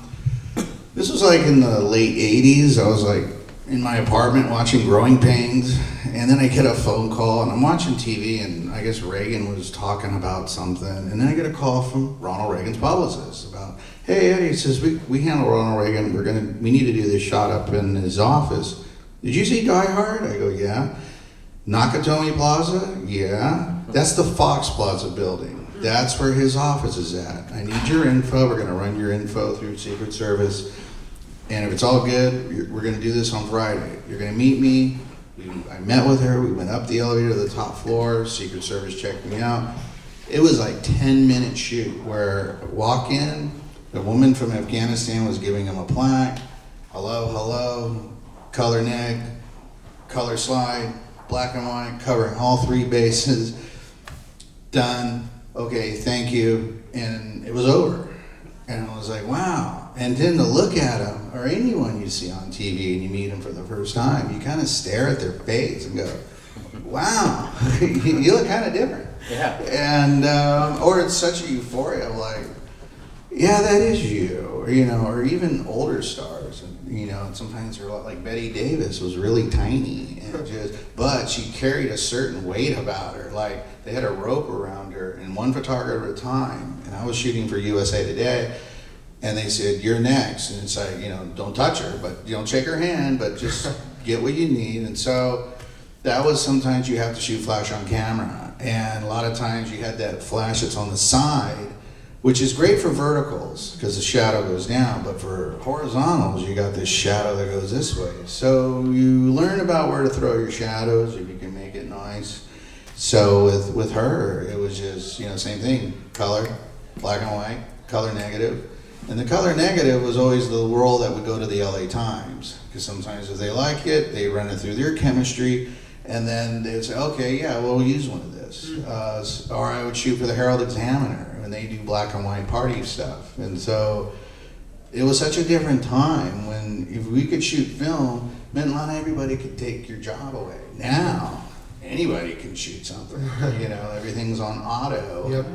This was like in the late 80s. I was like in my apartment watching Growing Pains, and then I get a phone call, and I'm watching TV, and I guess Reagan was talking about something, and then I get a call from Ronald Reagan's publicist about, hey Eddie, he says, we handle Ronald Reagan, we need to do this shot up in his office. Did you see Die Hard? I go, yeah. Nakatomi Plaza? Yeah. That's the Fox Plaza building. That's where his office is at. I need your info. We're going to run your info through Secret Service. And if it's all good, we're going to do this on Friday. You're going to meet me. I met with her. We went up the elevator to the top floor. Secret Service checked me out. It was like 10-minute shoot where I walk in, the woman from Afghanistan was giving him a plaque. Hello, color neg, color slide, black and white, covering all 3 bases. Done. Okay, thank you. And it was over. And I was like, wow. And then to look at him, or anyone you see on TV and you meet him for the first time, you kind of stare at their face and go, wow, you look kind of different.
Yeah.
And, or it's such a euphoria of like, yeah, that is you. Or even older stars. And sometimes they're a lot like Betty Davis was really tiny, but she carried a certain weight about her. Like they had a rope around her, and one photographer at a time. And I was shooting for USA Today, and they said, "You're next." And it's like, don't touch her, but don't shake her hand, but just get what you need. And so that was sometimes you have to shoot flash on camera, and a lot of times you had that flash that's on the side, which is great for verticals because the shadow goes down, but for horizontals, you got this shadow that goes this way. So you learn about where to throw your shadows if you can make it nice. So with her, it was just, same thing, color, black and white, color negative. And the color negative was always the role that would go to the LA Times, because sometimes if they like it, they run it through their chemistry, and then they'd say, okay, yeah, we'll use one of this. Or I would shoot for the Herald Examiner, and they do black and white party stuff. And so it was such a different time when if we could shoot film, meant not everybody could take your job away. Now, anybody can shoot something. Everything's on auto.
Yep.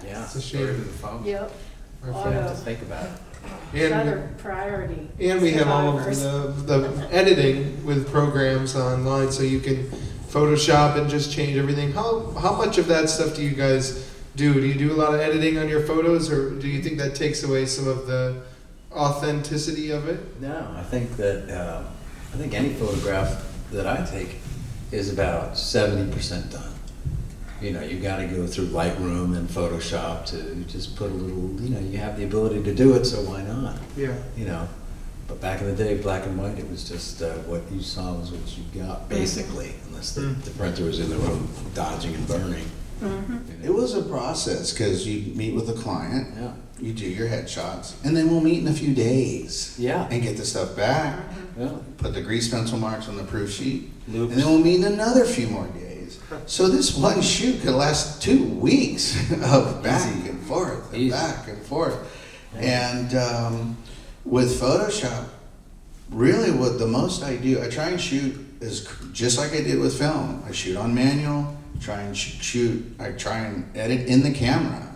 Yeah,
It's a shame.
story to the phone.
Yep.
You have to think about it.
Shutter priority.
And we have all of
Photographers.
the editing with programs online, so you can Photoshop and just change everything. How much of that stuff do you guys do? Do you do a lot of editing on your photos, or do you think that takes away some of the authenticity of it?
No, I think that any photograph that I take is about 70% done. You got to go through Lightroom and Photoshop to just put a little. You have the ability to do it, so why not?
Yeah.
But back in the day, black and white, it was just what you saw was what you got, basically, unless the printer was in the room dodging and burning.
Mm-hmm.
It was a process because you meet with the client,
Yeah.
you do your headshots, and then we'll meet in a few days
Yeah.
and get the stuff back,
Yeah.
put the grease pencil marks on the proof sheet,
Loops.
and then we'll meet in another few more days. So this one shoot could last 2 weeks of back and forth and
Easy.
back and forth. And with Photoshop, really what the most I do, I try and shoot is just like I did with film. I shoot on manual, try and edit in the camera,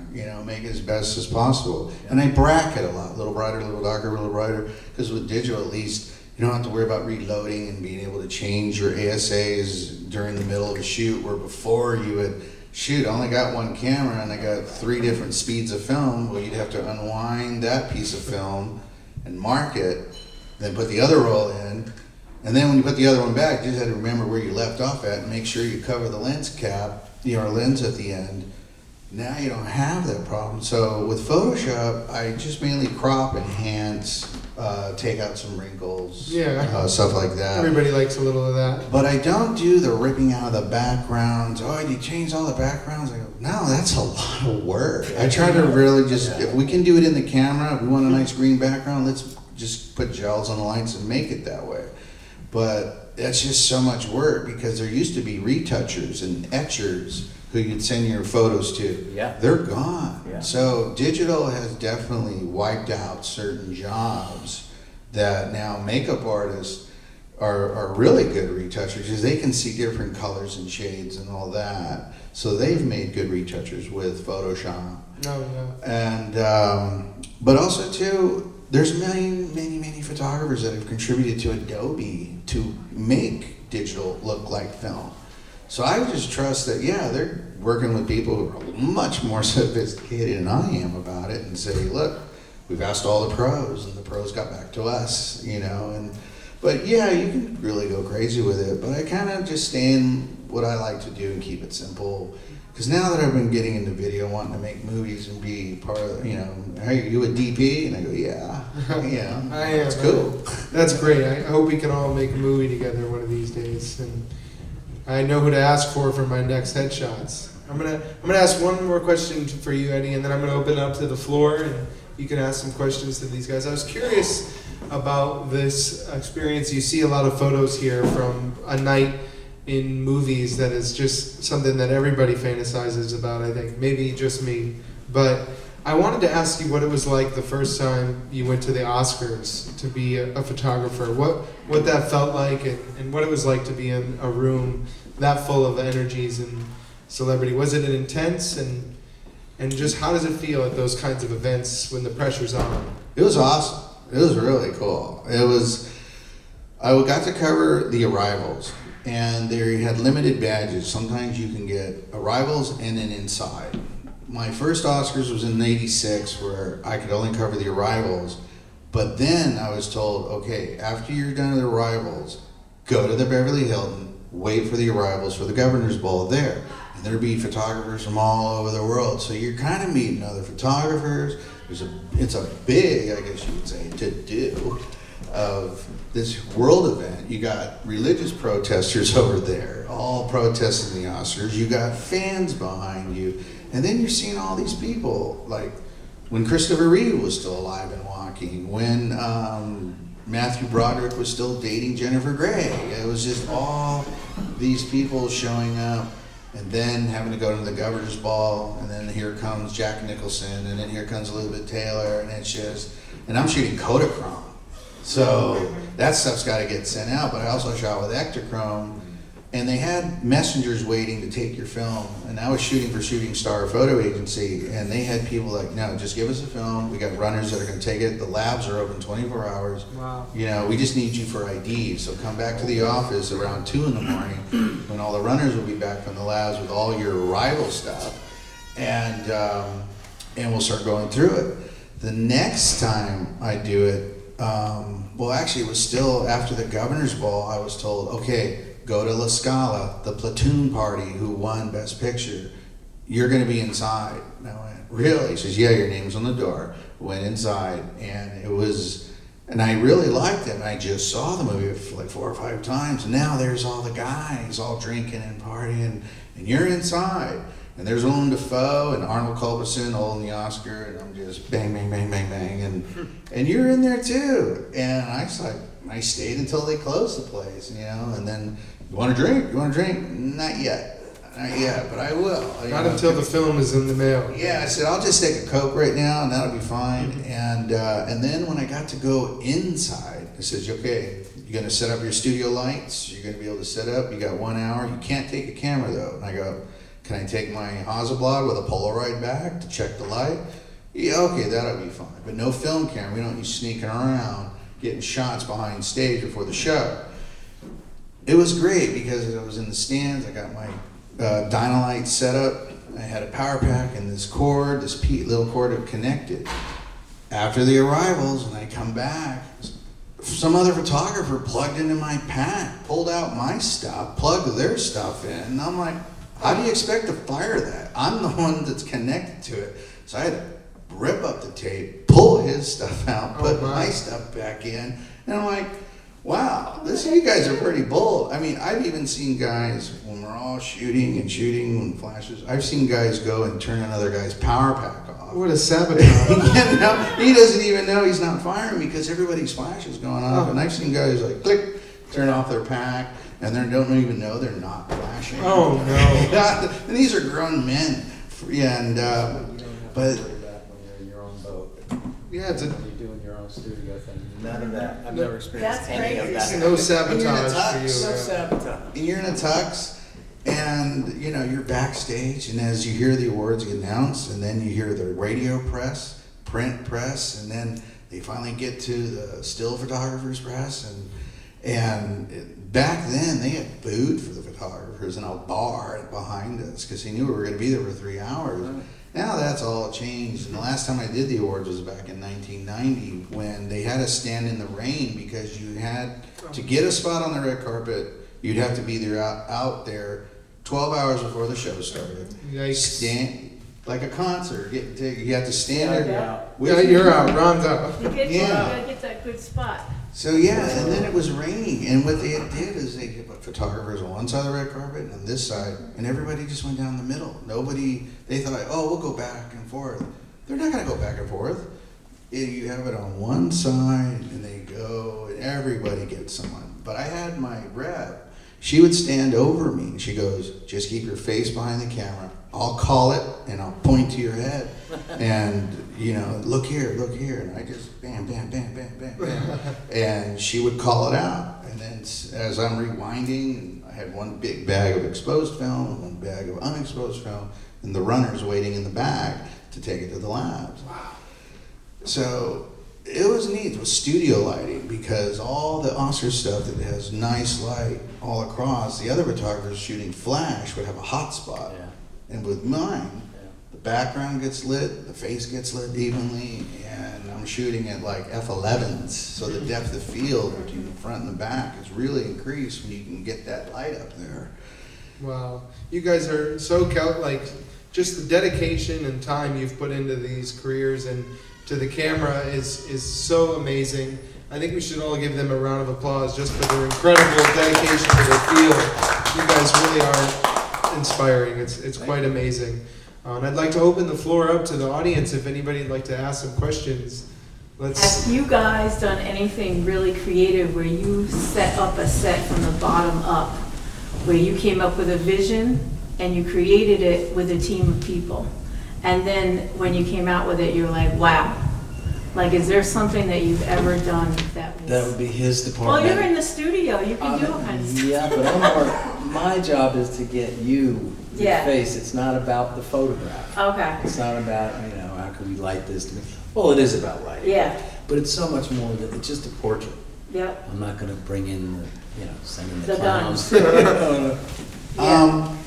make it as best as possible. And I bracket a lot, a little brighter, a little darker, a little brighter, because with digital at least, you don't have to worry about reloading and being able to change your ASAs during the middle of a shoot, where before you would shoot, I only got one camera and I got 3 different speeds of film. Well, you'd have to unwind that piece of film and mark it, then put the other roll in, and then when you put the other one back, you just had to remember where you left off at and make sure you cover the lens cap, lens at the end. Now you don't have that problem. So with Photoshop, I just mainly crop, enhance, take out some wrinkles, stuff like that.
Everybody likes a little of that.
But I don't do the ripping out of the backgrounds. Oh, you change all the backgrounds? I go, no, that's a lot of work. I try to really just, if we can do it in the camera, if we want a nice green background, let's just put gels on the lights and make it that way. But that's just so much work, because there used to be retouchers and etchers who you'd send your photos to.
Yeah.
They're gone.
Yeah.
So digital has definitely wiped out certain jobs that now makeup artists are really good retouchers, because they can see different colors and shades and all that. So they've made good retouchers with Photoshop.
No,
And but also too, there's many photographers that have contributed to Adobe to make digital look like film. So I would just trust that, they're working with people who are much more sophisticated than I am about it, and say, look, we've asked all the pros, and the pros got back to us, But you can really go crazy with it. But I kind of just stay in what I like to do and keep it simple. Because now that I've been getting into video, wanting to make movies and be part of, hey, are you a DP? And I go, yeah.
I am.
It's cool.
That's great. I hope we can all make a movie together one of these days. And I know who to ask for my next headshots. I'm gonna ask one more question for you, Eddie, and then I'm gonna open it up to the floor, and you can ask some questions to these guys. I was curious about this experience. You see a lot of photos here from a night in movies that is just something that everybody fantasizes about, I think. Maybe just me. But I wanted to ask you what it was like the first time you went to the Oscars to be a photographer. What that felt like, and what it was like to be in a room that full of energies and celebrity. Was it an intense, and just how does it feel at those kinds of events when the pressure's on?
It was awesome. It was really cool. I got to cover the arrivals, and they had limited badges. Sometimes you can get arrivals and then inside. My first Oscars was in '86, where I could only cover the arrivals. But then I was told, okay, after you're done with the arrivals, go to the Beverly Hilton, wait for the arrivals for the Governor's Ball there. And there'd be photographers from all over the world. So you're kind of meeting other photographers. It's a big, I guess you would say, to do. of this world event. You got religious protesters over there, all protesting the Oscars. You got fans behind you. And then you're seeing all these people, like when Christopher Reeve was still alive and walking, when Matthew Broderick was still dating Jennifer Grey. It was just all these people showing up, and then having to go to the governor's ball, and then here comes Jack Nicholson, and then here comes Elizabeth Taylor, and it's just, and I'm shooting Kodachrome. So that stuff's got to get sent out, but I also shot with Ektachrome, and they had messengers waiting to take your film, and I was shooting for Shooting Star Photo Agency, and they had people like, no, just give us a film. We got runners that are going to take it. The labs are open 24 hours.
Wow.
You know, we just need you for IDs. So come back to the office around 2 in the morning when all the runners will be back from the labs with all your arrival stuff, and we'll start going through it. The next time I do it, well, actually, it was still after the governor's ball. I was told, okay, go to La Scala, the platoon party who won Best Picture. You're going to be inside. And I went, really? He says, yeah, your name's on the door. Went inside, and it was, and I really liked it. And I just saw the movie like 4 or 5 times. And now there's all the guys all drinking and partying, and you're inside. And there's Willem Dafoe and Arnold Culbertson holding the Oscar, and I'm just bang, bang, bang, bang, bang, and you're in there too. And I was like, I stayed until they closed the place, you know. And then, you want a drink? You want a drink? Not yet, but I will.
Not until the film is in the mail.
Yeah, I said I'll just take a Coke right now, and that'll be fine. And then when I got to go inside, I says, okay, you're gonna set up your studio lights. You're gonna be able to set up. You got 1 hour. You can't take a camera though. And I go, can I take my Hasselblad with a Polaroid back to check the light? Yeah, okay, that'll be fine. But no film camera. We don't need sneaking around, getting shots behind stage before the show. It was great because I was in the stands. I got my Dynalite set up. I had a power pack and this cord, this little cord that connected. After the arrivals, when I come back, some other photographer plugged into my pack, pulled out my stuff, plugged their stuff in, and I'm like, how do you expect to fire that? I'm the one that's connected to it. So I had to rip up the tape, pull his stuff out, put my stuff back in, and I'm like, wow, you guys are pretty bold. I mean, I've even seen guys, when we're all shooting when flashes, I've seen guys go and turn another guy's power pack off.
What a sabotage.
You know, he doesn't even know he's not firing because everybody's flash is going off. And I've seen guys like, click, turn off their pack, and they don't even know they're not flashing.
Oh, no.
And these are grown men. Yeah, and, but...
Yeah, it's a...
You're doing your own studio thing. None of that. I've never experienced
That's
any of
crazy.
that.
no sabotage for you.
No
sabotage.
And you're in a tux, and you know you're backstage, and as you hear the awards get announced, and then you hear the radio press, print press, and then they finally get to the still photographers press, and back then they had food for the photographers in a bar behind us because they knew we were going to be there for 3 hours. Right. Now that's all changed, and the last time I did the awards was back in 1990 when they had us stand in the rain because you had to get a spot on the red carpet. You'd have to be there out there 12 hours before the show started.
Yikes.
Stand like a concert. You have to stand there.
Yeah, you're out. Ron's out.
You gotta get that good spot.
So yeah, and then it was raining, and what they did is they put photographers on one side of the red carpet and on this side, and everybody just went down the middle. They thought, oh, we'll go back and forth. They're not going to go back and forth. You have it on one side, and they go, and everybody gets someone. But I had my rep. She would stand over me, and she goes, just keep your face behind the camera. I'll call it, and I'll point to your head. And, you know, look here. And I just bam, bam, bam, bam, bam, bam. And she would call it out. And then as I'm rewinding, I had one big bag of exposed film, one bag of unexposed film, and the runners waiting in the back to take it to the labs. Wow. So it was neat. It was studio lighting because all the Oscar stuff that has nice light all across, the other photographers shooting flash would have a hot spot.
Yeah.
And with mine, the background gets lit, the face gets lit evenly, and I'm shooting at like f11s, so the depth of field between the front and the back is really increased when you can get that light up there.
Wow. You guys are so, just the dedication and time you've put into these careers and to the camera is so amazing. I think we should all give them a round of applause just for their incredible dedication to their field. You guys really are inspiring. It's quite amazing. And I'd like to open the floor up to the audience if anybody'd like to ask some questions.
Have you guys done anything really creative where you set up a set from the bottom up, where you came up with a vision and you created it with a team of people? And then when you came out with it, you're like, wow. Like, is there something that you've ever done that was...
That would be his
Well,
department.
you're in the studio. You can do all kinds of stuff.
Yeah, but my job is to get you the
Yeah.
face. It's not about the photograph.
Okay.
It's not about, how can we light this to me? Well, it is about lighting.
Yeah.
But it's so much more than, it's just a portrait.
Yep.
I'm not gonna bring in the, sending
The
the clowns.
Yeah.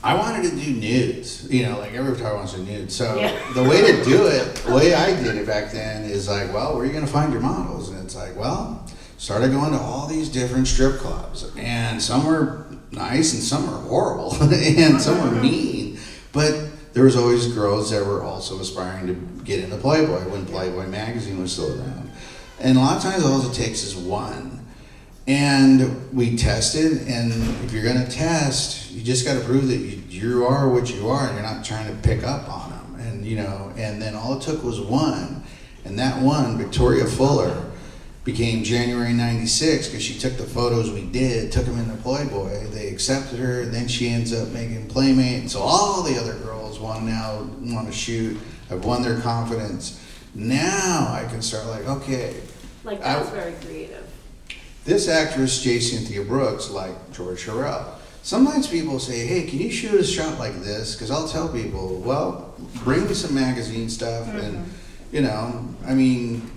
I wanted to do nudes, like every photographer wants to do nudes. So
Yeah.
the way to do it, the way I did it back then is like, well, where are you going to find your models? And it's like, well, started going to all these different strip clubs, and some were nice and some were horrible and some were mean. But there was always girls that were also aspiring to get into Playboy when Playboy magazine was still around. And a lot of times all it takes is one. And we tested, and if you're going to test, you just got to prove that you are what you are, and you're not trying to pick up on them. And and then all it took was one, and that one, Victoria Fuller, became January '96 because she took the photos we did, took them into Playboy. They accepted her, and then she ends up making Playmate. And so all the other girls want to shoot. I've won their confidence. Now I can start like, okay.
Like, that's very creative.
This actress, J. Cynthia Brooks, like George Harrell. Sometimes people say, hey, can you shoot a shot like this? Because I'll tell people, well, bring me some magazine stuff. And,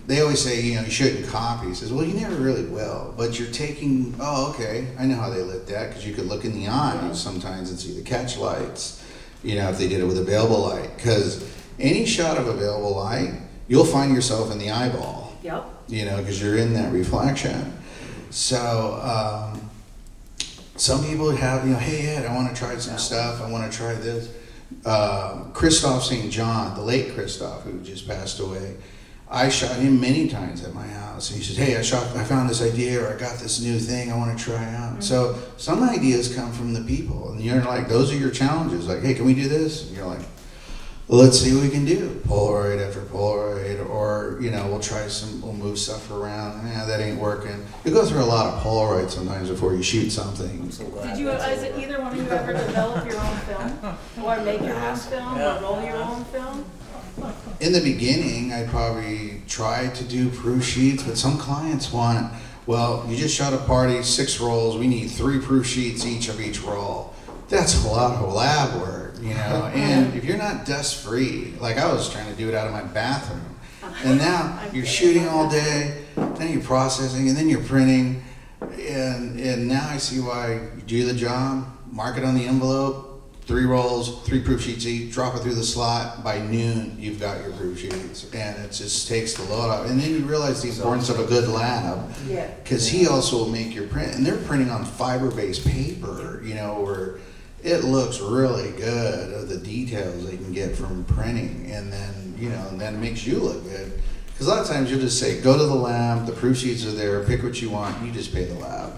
they always say, you shouldn't copy. He says, well, you never really will. But you're taking, okay, I know how they lit that. Because you could look in the eyes sometimes and see the catch lights, if they did it with available light. Because any shot of available light, you'll find yourself in the eyeball.
Yep.
Because you're in that reflection. So some people have, hey Ed, I want to try some stuff. I want to try this. Christoph St. John, the late Christoph, who just passed away, I shot him many times at my house. And he says, hey, I found this idea, or I got this new thing I want to try out. Mm-hmm. So some ideas come from the people, and you're like, those are your challenges. Like, hey, can we do this? And you're like, well, let's see what we can do. Polaroid after Polaroid, or we'll move stuff around. That ain't working. You go through a lot of Polaroid sometimes before you shoot something.
Did you, is it either one of you ever develop your own film, or make your own film, or roll your own film?
In the beginning, I probably tried to do proof sheets, but some clients want, well, you just shot a party, 6 rolls. We need 3 proof sheets each of each roll. That's a lot of lab work. And if you're not dust free, like I was trying to do it out of my bathroom, and now you're shooting all day, then you're processing, and then you're printing, and now I see why you do the job, mark it on the envelope, 3 rolls, 3 proof sheets each, drop it through the slot, by noon you've got your proof sheets, and it just takes the load off. And then you realize the importance of a good lab, because he also will make your print, and they're printing on fiber-based paper, where it looks really good of the details they can get from printing, and then and then it makes you look good. Because a lot of times you'll just say, go to the lab, the proof sheets are there, pick what you want, you just pay the lab,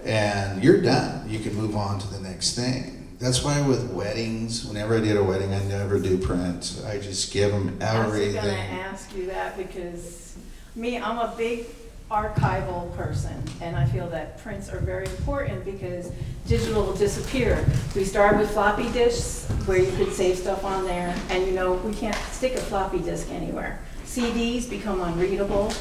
and you're done. You can move on to the next thing. That's why with weddings, whenever I did a wedding, I never do print. I just give them everything.
I was going to ask you that because I'm a big archival person, and I feel that prints are very important because digital will disappear. We started with floppy disks where you could save stuff on there, and we can't stick a floppy disk anywhere. CDs become unreadable.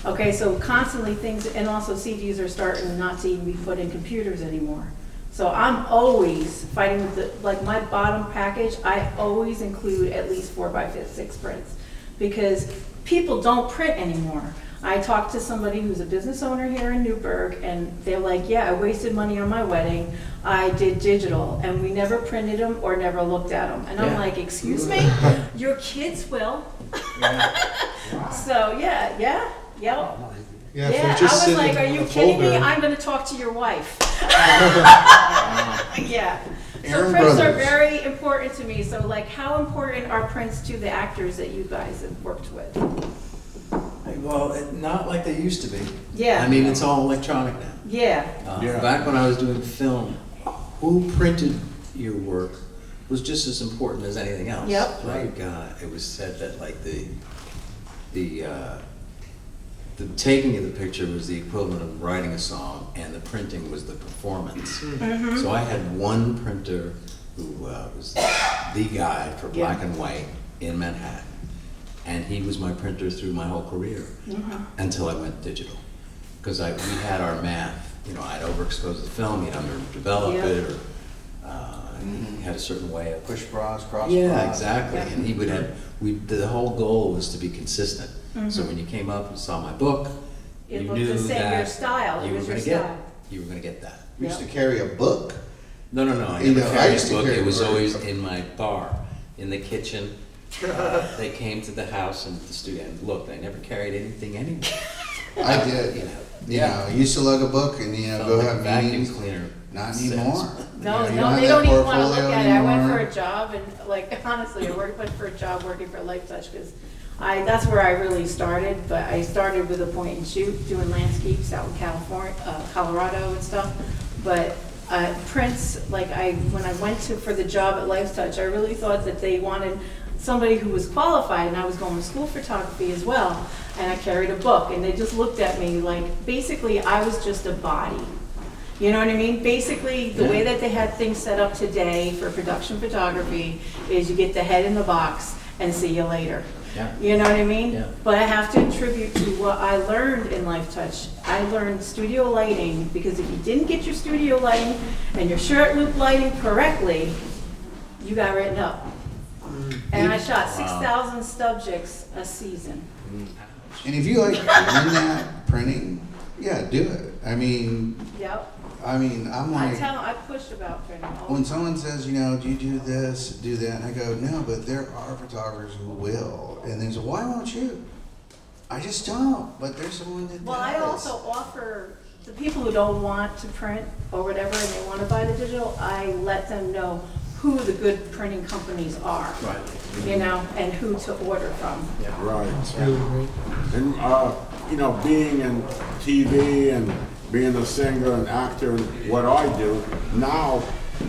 Okay, so constantly things, and also CDs are starting not to even be put in computers anymore. So I'm always fighting with my bottom package, I always include at least 4x6 prints because people don't print anymore. I talked to somebody who's a business owner here in Newburgh, and they're like, yeah, I wasted money on my wedding. I did digital, and we never printed them or never looked at them. And I'm like, excuse me? Your kids will. So, yeah. I was like, are you kidding me? I'm going to talk to your wife. Yeah. So prints are very important to me. So, how important are prints to the actors that you guys have worked with?
Well, not like they used to be.
Yeah.
I mean, it's all electronic now.
Yeah.
Yeah.
Back when I was doing film, who printed your work was just as important as anything else.
Yep.
Like, it was said that like the taking of the picture was the equivalent of writing a song, and the printing was the performance.
Mm-hmm.
So I had one printer who was the guy for black
Yeah.
and white in Manhattan, and he was my printer through my whole career until I went digital, because we had our math. You know, I'd overexpose the film, he'd underdevelop
Yeah.
it, or he had a certain way of
Push bras, cross
yeah,
bras.
exactly.
Yeah.
And he would have, the whole goal was to be consistent. So when you came up and saw my book,
It
you
looked
knew
the same,
that
your style, it
you were
was your
gonna get,
style.
you were gonna get that.
We used to carry a book.
No, I
You
never
know, I
carried
used
a
to
book.
carry
It was
a book.
always in my bar, in the kitchen. They came to the house and the studio and looked, I never carried anything anywhere.
I did.
You know,
You know, I used to lug a book and,
felt
go
like
have
vacuum
meetings.
cleaner.
Not
sense.
anymore.
No,
You
no,
have
they
that
don't even want to
portfolio
look at it. I went for
anymore.
a job and like, honestly, I went for a job working for Life Touch because that's where I really started, but I started with a point and shoot, doing landscapes out in California, Colorado and stuff. But prints, like when I went for the job at Life Touch, I really thought that they wanted somebody who was qualified, and I was going to school photography as well, and I carried a book, and they just looked at me like, basically, I was just a body. You know what I mean? Basically, the way that they had things set up today for production photography is you get the head in the box and see you later.
Yeah.
You know what I mean?
Yeah.
But I have to attribute to what I learned in Life Touch. I learned studio lighting, because if you didn't get your studio lighting and your shirt loop lighting correctly, you got written up. And I shot 6,000 subjects a season.
And if you like doing that, printing, yeah, do it. I mean,
Yep.
I'm like,
I push about printing all the
when
time.
someone says, do you do this, do that, and I go, no, but there are photographers who will. And they say, why won't you? I just don't, but there's someone that
Well,
does.
I also offer, the people who don't want to print or whatever, and they want to buy the digital, I let them know who the good printing companies are.
Right.
You know, and who to order from.
Right.
It's really great.
And, being in TV and being a singer and actor and what I do, now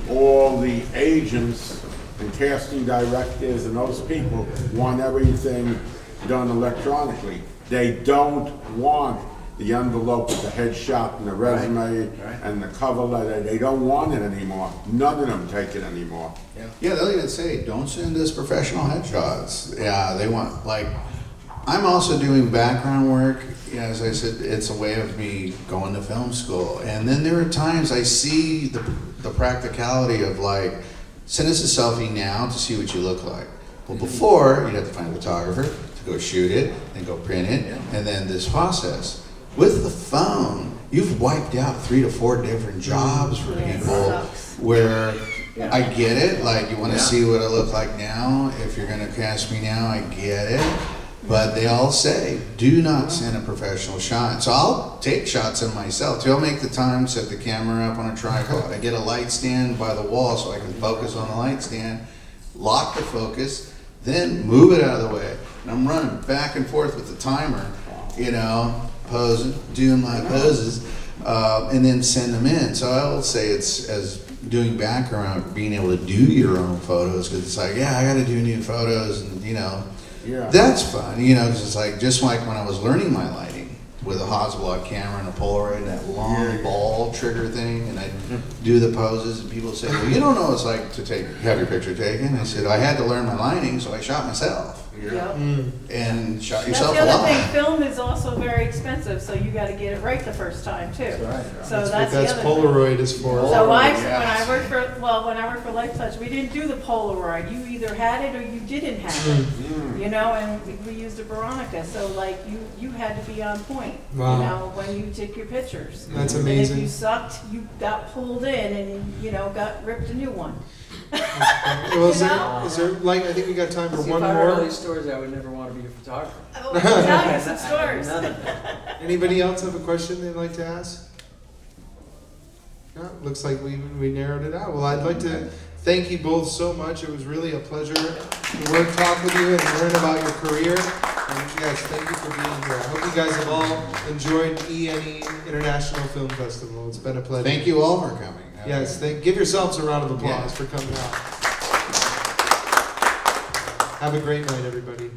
all the agents and casting directors and those people want everything done electronically. They don't want the envelope with the headshot and the resume
Right.
and the cover letter. They don't want it anymore. None of them take it anymore.
Yeah, they'll even say, don't send us professional headshots. Yeah, they want, like, I'm also doing background work. Yeah, as I said, it's a way of me going to film school. And then there are times I see the practicality of like, send us a selfie now to see what you look like. Well, before, you'd have to find a photographer to go shoot it, then go print it, and then this process. With the phone, you've wiped out 3 to 4 different jobs for
Yeah, it
people
sucks.
where I get it, like you want to see what I look like now. If you're going to cast me now, I get it. But they all say, do not send a professional shot. So I'll take shots of myself too. I'll make the time, set the camera up on a tripod. I get a light stand by the wall so I can focus on the light stand, lock the focus, then move it out of the way. And I'm running back and forth with the timer, posing, doing my poses, and then send them in. So I'll say it's as doing background, being able to do your own photos, because it's like, yeah, I got to do new photos, and
Yeah.
that's fun, because it's like, just like when I was learning my lighting with a Hasselblad camera and a Polaroid and that long ball trigger thing, and I'd do the poses, and people say, well, you don't know what it's like to have your picture taken. I said, I had to learn my lighting, so I shot myself.
Yep.
And shot
That's
yourself
the
a
other
lot.
thing, film is also very expensive, so you gotta get it right the first time too.
right.
So
That's what
that's the
that's
other thing.
Polaroid is for.
So
Polaroid,
when
yes.
I worked for Life Touch, we didn't do the Polaroid. You either had it or you didn't have it. And we used a Veronica, so like you had to be on point.
Wow.
When you took your pictures.
That's
And if
amazing.
you sucked, you got pulled in and got ripped a new one.
Well, is
You
there,
know?
is there, like, I think we got time for
See,
one
if I heard all
more.
these stories, I would never want to be a photographer.
Oh, I'll tell you some stories.
None of that.
Anybody else have a question they'd like to ask? No, looks like we narrowed it out. Well, I'd like to thank you both so much. It was really a pleasure to talk with you and learn about your career. Yes, thank you for being here. I hope you guys have all enjoyed ENE International Film Festival. It's been a pleasure.
Thank you all for coming.
Yes, give yourselves a round of applause
Yeah.
for coming out. Have a great night, everybody.